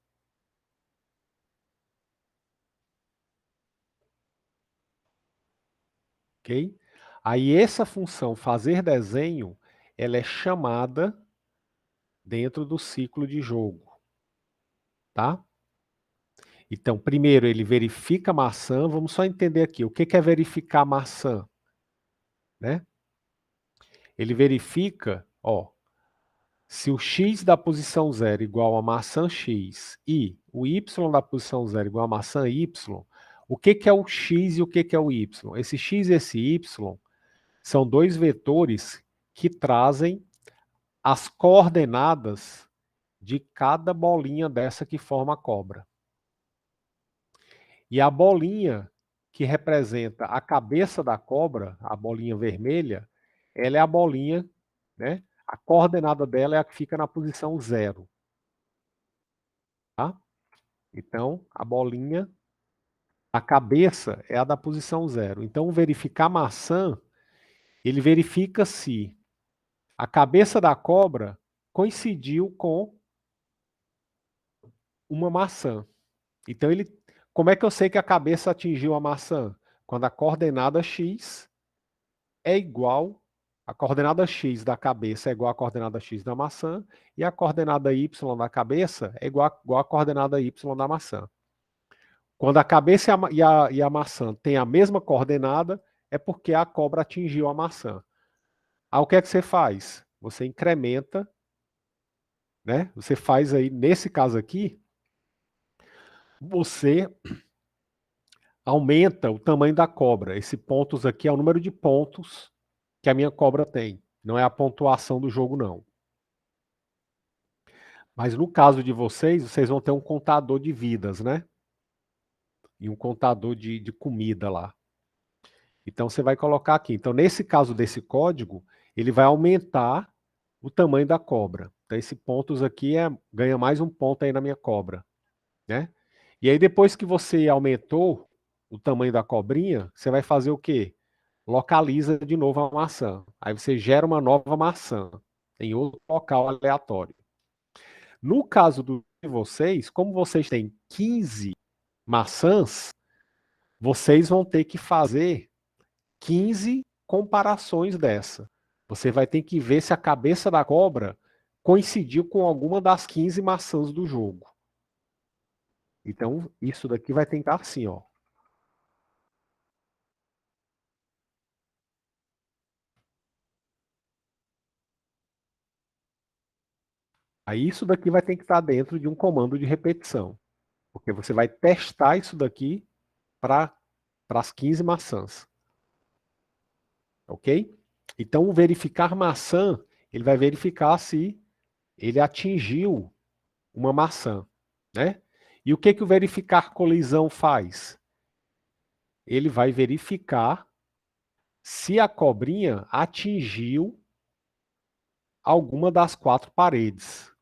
Ok? Aí essa função fazer desenho, ela é chamada dentro do ciclo de jogo, tá? Então, primeiro ele verifica a maçã, vamos só entender aqui, o que é verificar a maçã, né? Ele verifica, ó, se o x da posição 0 igual a maçã x e o y da posição 0 igual a maçã y, o que é o x e o que é o y? Esse x e esse y são dois vetores que trazem as coordenadas de cada bolinha dessa que forma a cobra. E a bolinha que representa a cabeça da cobra, a bolinha vermelha, ela é a bolinha, né? A coordenada dela é a que fica na posição 0. Tá? Então, a bolinha, a cabeça é a da posição 0. Então, verificar maçã, ele verifica se a cabeça da cobra coincidiu com uma maçã. Então, como é que eu sei que a cabeça atingiu a maçã? Quando a coordenada x é igual, a coordenada x da cabeça é igual à coordenada x da maçã, e a coordenada y da cabeça é igual à coordenada y da maçã. Quando a cabeça e a maçã têm a mesma coordenada, é porque a cobra atingiu a maçã. Aí o que é que você faz? Você incrementa, né? Você faz aí, nesse caso aqui, você aumenta o tamanho da cobra. Esse pontos aqui é o número de pontos que a minha cobra tem. Não é a pontuação do jogo, não. Mas no caso de vocês vão ter um contador de vidas, né? E um contador de comida lá. Então você vai colocar aqui. Então, nesse caso desse código, ele vai aumentar o tamanho da cobra. Então, esse pontos aqui ganha mais um ponto aí na minha cobra, né? E aí, depois que você aumentou o tamanho da cobrinha, você vai fazer o quê? Localiza de novo a maçã. Aí você gera uma nova maçã em outro local aleatório. No caso de vocês, como vocês têm 15 maçãs, vocês vão ter que fazer 15 comparações dessa. Você vai ter que ver se a cabeça da cobra coincidiu com alguma das 15 maçãs do jogo. Então, isso daqui vai tentar assim, ó. Aí isso daqui vai ter que estar dentro de um comando de repetição. Porque você vai testar isso daqui para as 15 maçãs. Ok? Então, o verificar maçã, ele vai verificar se ele atingiu uma maçã, né? E o que o verificar colisão faz? Ele vai verificar se a cobrinha atingiu alguma das 4 paredes,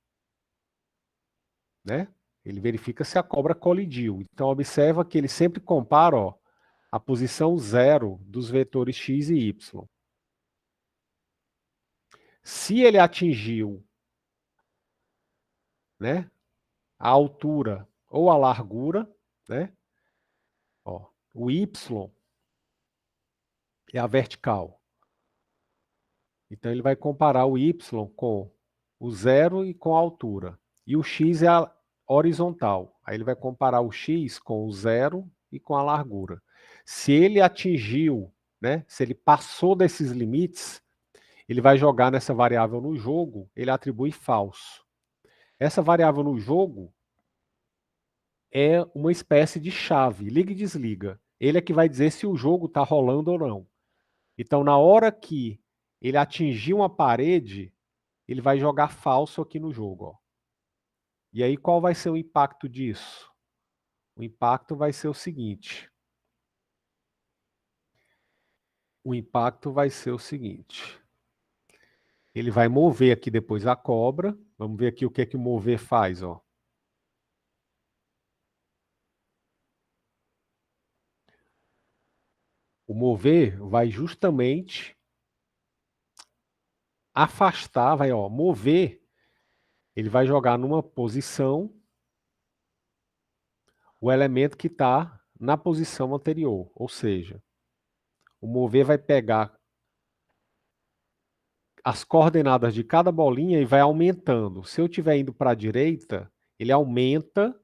né? Ele verifica se a cobra colidiu. Então, observa que ele sempre compara, ó, a posição 0 dos vetores x e y. Se ele atingiu, né, a altura ou a largura, né? Ó, o y é a vertical. Então ele vai comparar o y com o 0 e com a altura. E o x é a horizontal. Aí ele vai comparar o x com o 0 e com a largura. Se ele atingiu, né, se ele passou desses limites, ele vai jogar nessa variável no jogo, ele atribui falso. Essa variável no jogo é uma espécie de chave, liga e desliga. Ele é que vai dizer se o jogo está rolando ou não. Então, na hora que ele atingir uma parede, ele vai jogar falso aqui no jogo. Ó. E aí, qual vai ser o impacto disso? O impacto vai ser o seguinte. O impacto vai ser o seguinte. Ele vai mover aqui depois a cobra. Vamos ver aqui o que o mover faz. Ó. O mover vai justamente afastar, vai, ó, mover. Ele vai jogar numa posição o elemento que está na posição anterior. Ou seja, o mover vai pegar as coordenadas de cada bolinha e vai aumentando. Se eu estiver indo para a direita, ele aumenta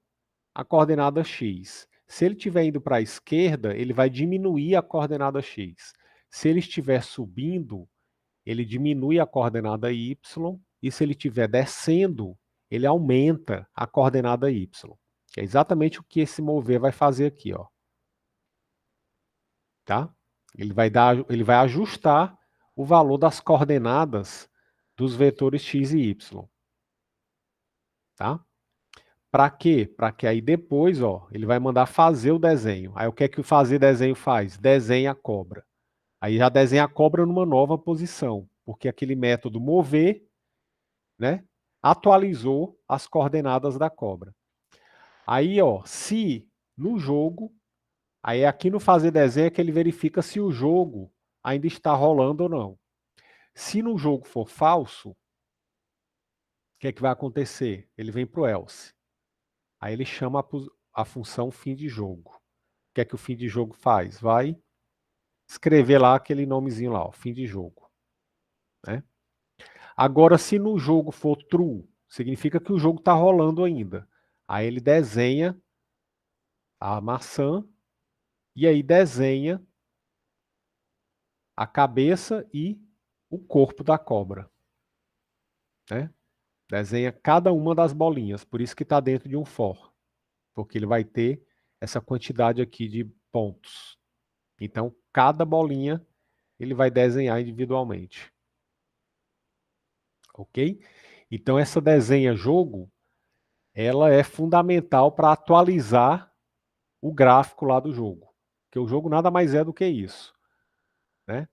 a coordenada x. Se ele estiver indo para a esquerda, ele vai diminuir a coordenada x. Se ele estiver subindo, ele diminui a coordenada y. E se ele estiver descendo, ele aumenta a coordenada y. Que é exatamente o que esse mover vai fazer aqui, ó. Tá? Ele vai ajustar o valor das coordenadas dos vetores x e y. Tá? Para quê? Para que aí depois, ó, ele vai mandar fazer o desenho. Aí o que é que o fazer desenho faz? Desenha a cobra. Aí já desenha a cobra numa nova posição, porque aquele método mover, né, atualizou as coordenadas da cobra. Aí, ó, se no jogo, aí aqui no fazer desenho é que ele verifica se o jogo ainda está rolando ou não. Se no jogo for falso, o que é que vai acontecer? Ele vem para o else. Aí ele chama a função fim de jogo. O que é que o fim de jogo faz? Vai escrever lá aquele nomezinho lá, ó, fim de jogo. Né? Agora, se no jogo for true, significa que o jogo está rolando ainda. Aí ele desenha a maçã e aí desenha a cabeça e o corpo da cobra. Né? Desenha cada uma das bolinhas, por isso que está dentro de um for, porque ele vai ter essa quantidade aqui de pontos. Então, cada bolinha ele vai desenhar individualmente. Ok? Então, essa desenha jogo, ela é fundamental para atualizar o gráfico lá do jogo. Porque o jogo nada mais é do que isso. Né?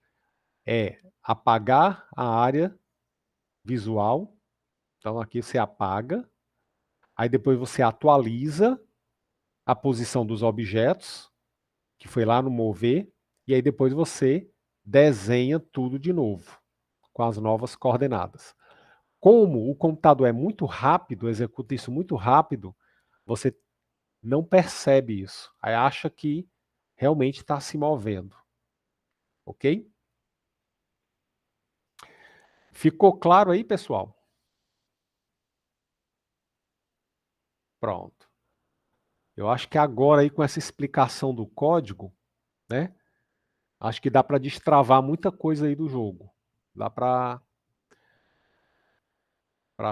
É apagar a área visual. Então, aqui você apaga. Aí depois você atualiza a posição dos objetos, que foi lá no mover. E aí depois você desenha tudo de novo, com as novas coordenadas. Como o computador é muito rápido, executa isso muito rápido, você não percebe isso. Aí acha que realmente está se movendo. Ok? Ficou claro aí, pessoal? Pronto. Eu acho que agora aí com essa explicação do código, né? Acho que dá para destravar muita coisa aí do jogo. Dá para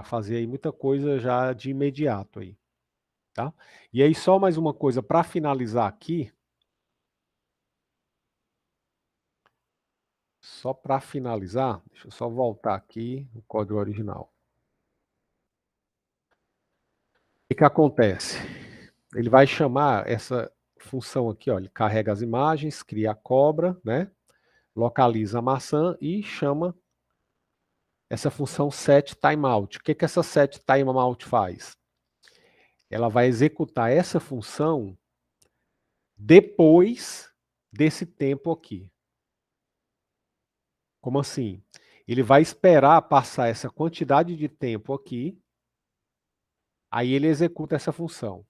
fazer aí muita coisa já de imediato aí, tá? E aí só mais uma coisa para finalizar aqui. Só para finalizar, deixa eu só voltar aqui o código original. O que acontece? Ele vai chamar essa função aqui, ó, ele carrega as imagens, cria a cobra, né? Localiza a maçã e chama essa função setTimeout. O que essa setTimeout faz? Ela vai executar essa função depois desse tempo aqui. Como assim? Ele vai esperar passar essa quantidade de tempo aqui, aí ele executa essa função.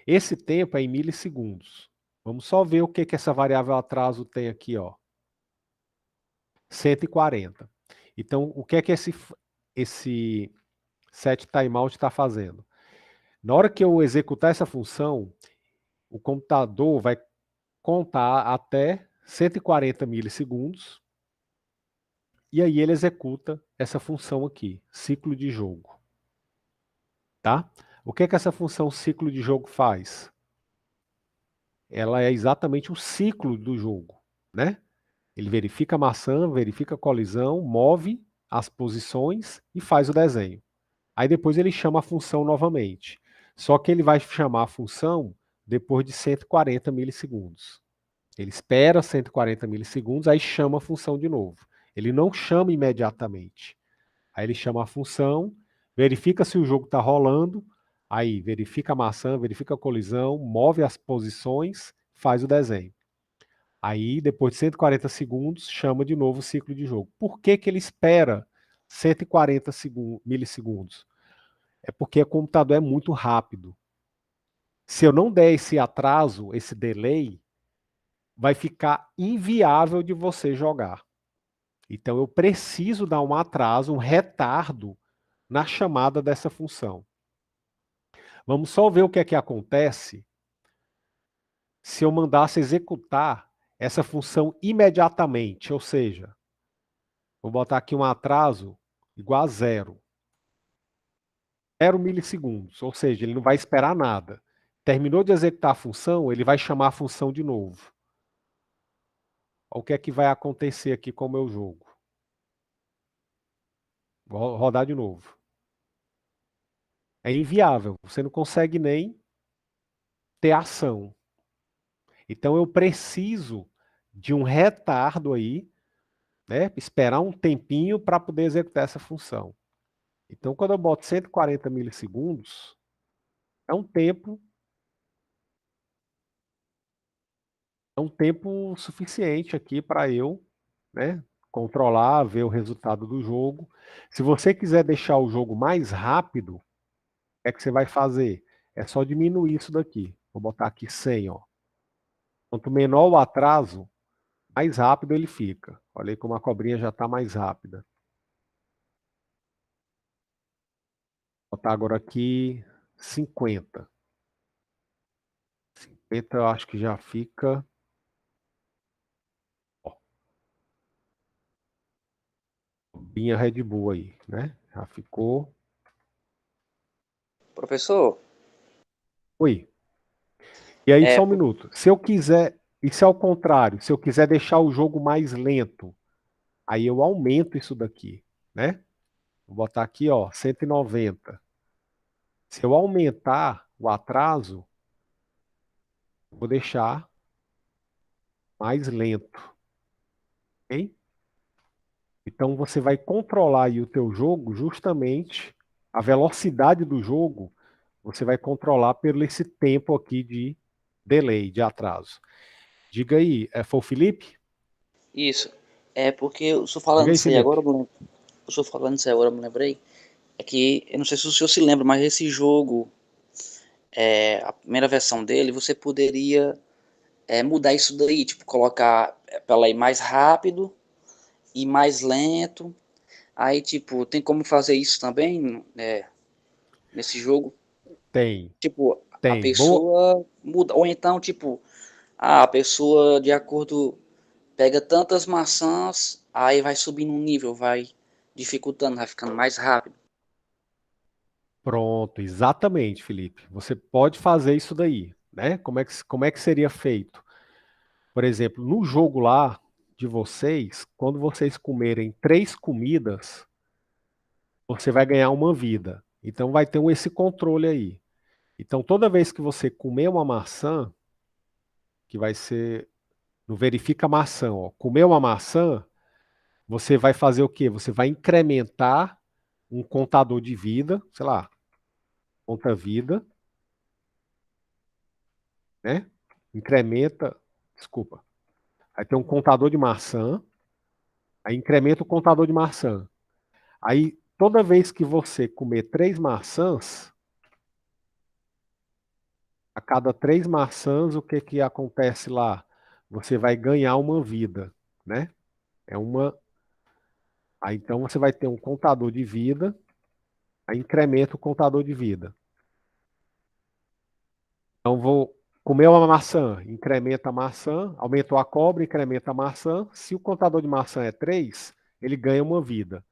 Esse tempo é em milissegundos. Vamos só ver o que essa variável atraso tem aqui, ó. 140. Então, o que é que esse setTimeout está fazendo? Na hora que eu executar essa função, o computador vai contar até 140 milissegundos e aí ele executa essa função aqui, ciclo de jogo. Tá? O que essa função ciclo de jogo faz? Ela é exatamente o ciclo do jogo, né? Ele verifica a maçã, verifica a colisão, move as posições e faz o desenho. Aí depois ele chama a função novamente. Só que ele vai chamar a função depois de 140 milissegundos. Ele espera 140 milissegundos, aí chama a função de novo. Ele não chama imediatamente. Aí ele chama a função, verifica se o jogo está rolando, aí verifica a maçã, verifica a colisão, move as posições, faz o desenho. Aí, depois de 140 segundos, chama de novo o ciclo de jogo. Por que ele espera 140 milissegundos? É porque o computador é muito rápido. Se eu não der esse atraso, esse delay, vai ficar inviável de você jogar. Então, eu preciso dar um atraso, um retardo na chamada dessa função. Vamos só ver o que é que acontece se eu mandasse executar essa função imediatamente, ou seja, vou botar aqui um atraso igual a 0. 0 milissegundos, ou seja, ele não vai esperar nada. Terminou de executar a função, ele vai chamar a função de novo. O que é que vai acontecer aqui com o meu jogo? Vou rodar de novo. É inviável, você não consegue nem ter ação. Então eu preciso de um retardo aí, né? Esperar um tempinho para poder executar essa função. Então, quando eu boto 140 milissegundos, é um tempo suficiente aqui para eu, né, controlar, ver o resultado do jogo. Se você quiser deixar o jogo mais rápido, o que é que você vai fazer? É só diminuir isso daqui. Vou botar aqui 100, ó. Quanto menor o atraso, mais rápido ele fica. Olha aí como a cobrinha já está mais rápida. Vou botar agora aqui 50. 50 eu acho que já fica. Ó, cobrinha Red Bull aí, né? Já ficou. Professor, Oi. E aí, é, só um minuto. Se eu quiser, isso é ao contrário, se eu quiser deixar o jogo mais lento, aí eu aumento isso daqui, né? Vou botar aqui, ó, 190. Se eu aumentar o atraso, vou deixar mais lento, ok? Então você vai controlar aí o teu jogo justamente a velocidade do jogo, você vai controlar pelo esse tempo aqui de delay, de atraso. Diga aí, foi o Felipe? isso. É porque eu estou Diga falando aí, isso aí agora, Felipe. eu estou falando isso aí agora, eu me lembrei. É que, eu não sei se o senhor se lembra, mas esse jogo, a primeira versão dele, você poderia mudar isso daí, tipo, colocar para ela ir mais rápido e mais lento. Aí, tipo, tem como fazer isso também nesse jogo? Tem, Tipo, a tem. Boa. pessoa muda. Ou então, tipo, a pessoa, de acordo, pega tantas maçãs, aí vai subindo um nível, vai dificultando, vai ficando mais rápido. Pronto, exatamente, Felipe. Você pode fazer isso daí, né? Como é que seria feito? Por exemplo, no jogo lá de vocês, quando vocês comerem 3 comidas, você vai ganhar uma vida. Então vai ter esse controle aí. Então toda vez que você comer uma maçã, que vai ser no verifica maçã, ó, comer uma maçã, você vai fazer o quê? Você vai incrementar um contador de vida, sei lá, conta vida, né? Incrementa, desculpa. Aí tem um contador de maçã, aí incrementa o contador de maçã. Aí toda vez que você comer 3 maçãs, a cada 3 maçãs, o que que acontece lá? Você vai ganhar uma vida, né? É uma. Aí então você vai ter um contador de vida, aí incrementa o contador de vida. Então vou comer uma maçã, incrementa a maçã, aumentou a cobra, incrementa a maçã. Se o contador de maçã é 3, ele ganha uma vida.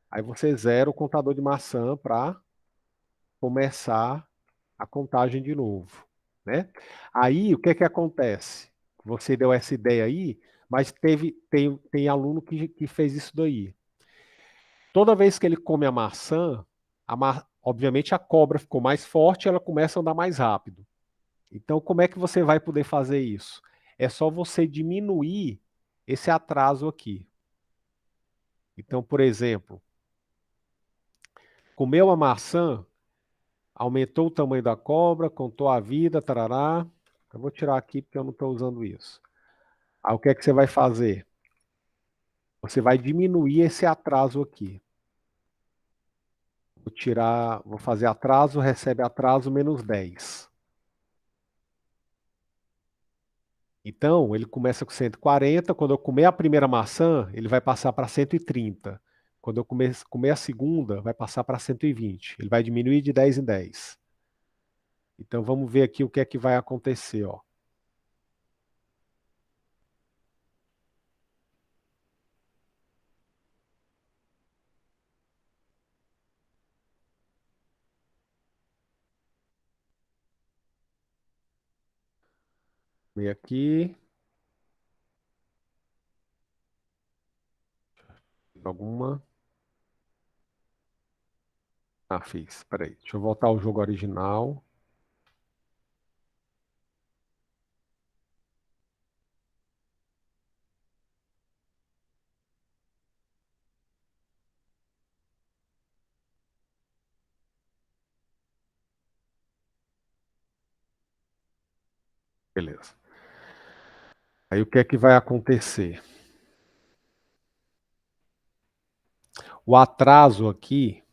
Aí você zera o contador de maçã para começar a contagem de novo, né? Aí o que que acontece? Você deu essa ideia aí, mas tem aluno que fez isso daí. Toda vez que ele come a maçã, obviamente a cobra ficou mais forte, ela começa a andar mais rápido. Então, como é que você vai poder fazer isso? É só você diminuir esse atraso aqui. Então, por exemplo, comeu a maçã, aumentou o tamanho da cobra, contou a vida, tarará. Eu vou tirar aqui porque eu não estou usando isso. Aí o que é que você vai fazer? Você vai diminuir esse atraso aqui. Vou tirar, vou fazer atraso, recebe atraso menos 10. Então, ele começa com 140. Quando eu comer a primeira maçã, ele vai passar para 130. Quando eu comer a segunda, vai passar para 120. Ele vai diminuir de 10 em 10. Então, vamos ver aqui o que é que vai acontecer. Ó. Vem aqui. Alguma. Ah, fiz. Espera aí. Deixa eu voltar ao jogo original. Beleza. Aí o que é que vai acontecer? O atraso aqui,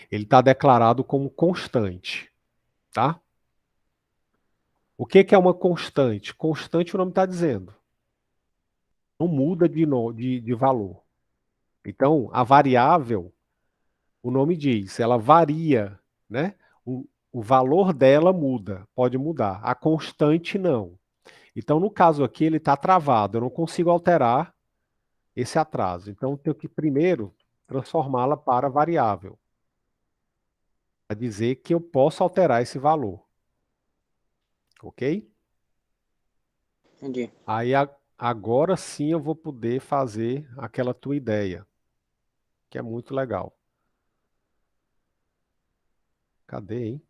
ele está declarado como constante, tá? O que que é uma constante? Constante o nome está dizendo. Não muda de valor. Então, a variável, o nome diz, ela varia, né? O valor dela muda, pode mudar. A constante não. Então, no caso aqui, ele está travado. Eu não consigo alterar esse atraso. Então, eu tenho que primeiro transformá-la para variável, para dizer que eu posso alterar esse valor, ok? Entendi. Aí agora sim eu vou poder fazer aquela tua ideia, que é muito legal. Cadê, hein?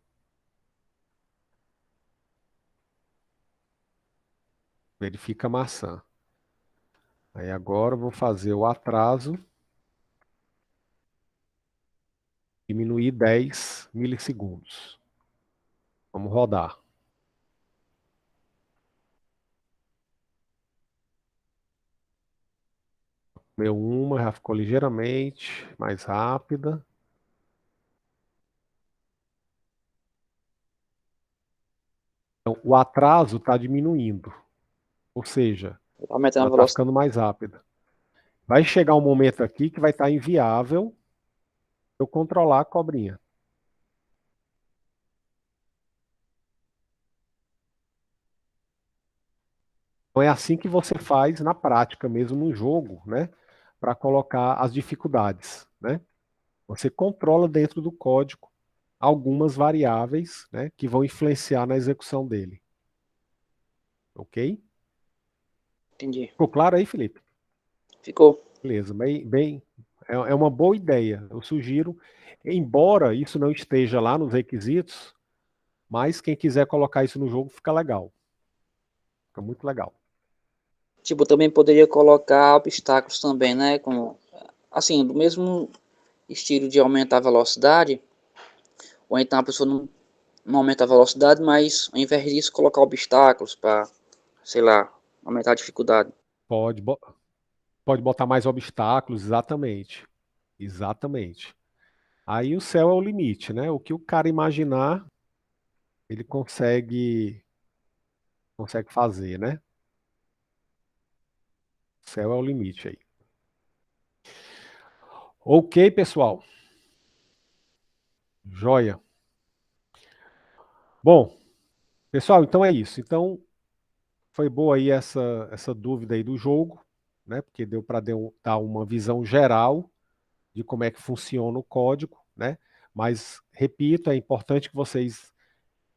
Verifica a maçã. Aí agora eu vou fazer o atraso, diminuir 10 milissegundos. Vamos rodar. Meu uma já ficou ligeiramente mais rápida. Então, o atraso está diminuindo, ou seja, Aumentando ela a está velocidade. ficando mais rápida. Vai chegar um momento aqui que vai estar inviável eu controlar a cobrinha. é assim que você faz na prática mesmo no jogo, né? Para colocar as dificuldades, né? Você controla dentro do código algumas variáveis, né, que vão influenciar na execução dele. Ok? Entendi. Ficou claro aí, Felipe? Ficou. Beleza, é uma boa ideia. Eu sugiro, embora isso não esteja lá nos requisitos, mas quem quiser colocar isso no jogo fica legal. Fica muito legal. Tipo, também poderia colocar obstáculos também, né? Como, assim, do mesmo estilo de aumentar a velocidade, ou então a pessoa não aumenta a velocidade, mas ao invés disso colocar obstáculos para, sei lá, aumentar a dificuldade. Pode, pode botar mais obstáculos, exatamente. Exatamente. Aí o céu é o limite, né? O que o cara imaginar, ele consegue fazer, né? O céu é o limite aí. Ok, pessoal. Joia. Bom, pessoal, então é isso. Então, foi boa aí essa dúvida aí do jogo, né? Porque deu para dar uma visão geral de como é que funciona o código, né? Mas, repito, é importante que vocês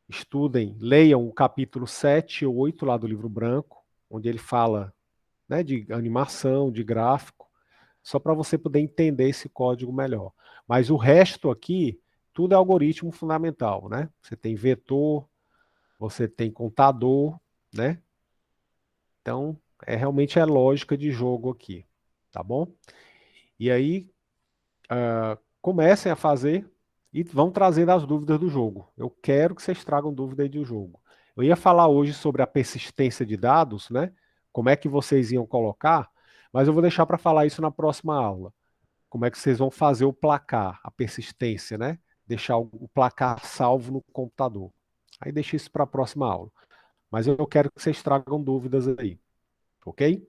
estudem, leiam o capítulo 7 ou 8 lá do livro branco, onde ele fala, né, de animação, de gráfico, só para você poder entender esse código melhor. Mas o resto aqui, tudo é algoritmo fundamental, né? Você tem vetor, você tem contador, né? Então, realmente é lógica de jogo aqui, tá bom? E aí, comecem a fazer e vão trazendo as dúvidas do jogo. Eu quero que vocês tragam dúvida aí do jogo. Eu ia falar hoje sobre a persistência de dados, né? Como é que vocês iam colocar, mas eu vou deixar para falar isso na próxima aula. Como é que vocês vão fazer o placar, a persistência, né? Deixar o placar salvo no computador. Aí deixa isso para a próxima aula. Mas eu quero que vocês tragam dúvidas aí, ok?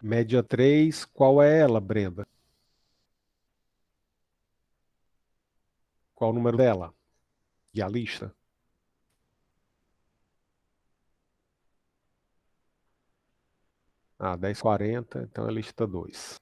Média 3, qual é ela, Brenda? Qual o número dela? E a lista? Ah, 1040, então é lista 2.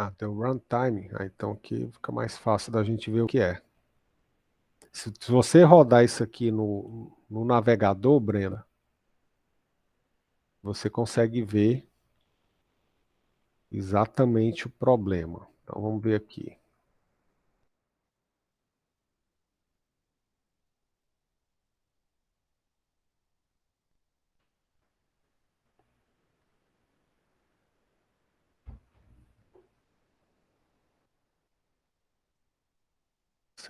Ah, tem o runtime. Ah, então aqui fica mais fácil da gente ver o que é. Se você rodar isso aqui no navegador, Brenda, você consegue ver exatamente o problema. Então vamos ver aqui.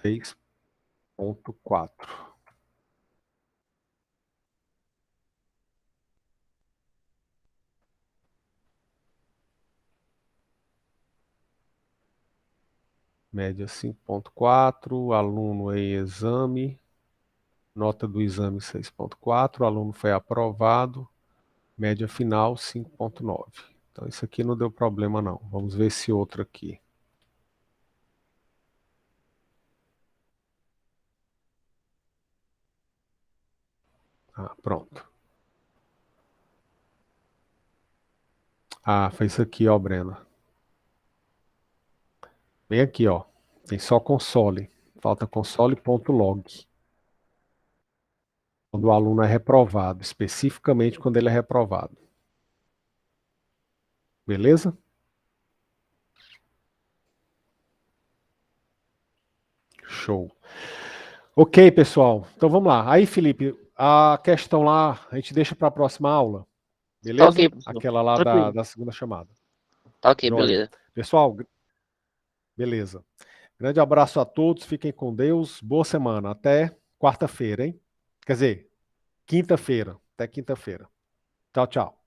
Seis ponto quatro. Média 5.4, aluno em exame, nota do exame 6.4, aluno foi aprovado, média final 5.9. Então isso aqui não deu problema não. Vamos ver esse outro aqui. Ah, pronto. Ah, foi isso aqui, ó, Brena. Vem aqui, ó. Tem só console. Falta console.log. Quando o aluno é reprovado, especificamente quando ele é reprovado. Beleza? Show. Ok, pessoal. Então vamos lá. Aí, Felipe, a questão lá a gente deixa para a próxima aula, Tá ok, beleza? professor. Aquela lá Tranquilo. da segunda chamada. Tá ok, Joia. beleza. Pessoal, beleza. Grande abraço a todos, fiquem com Deus, boa semana, até quarta-feira, hein? Quer dizer, quinta-feira, até quinta-feira. Tchau, tchau.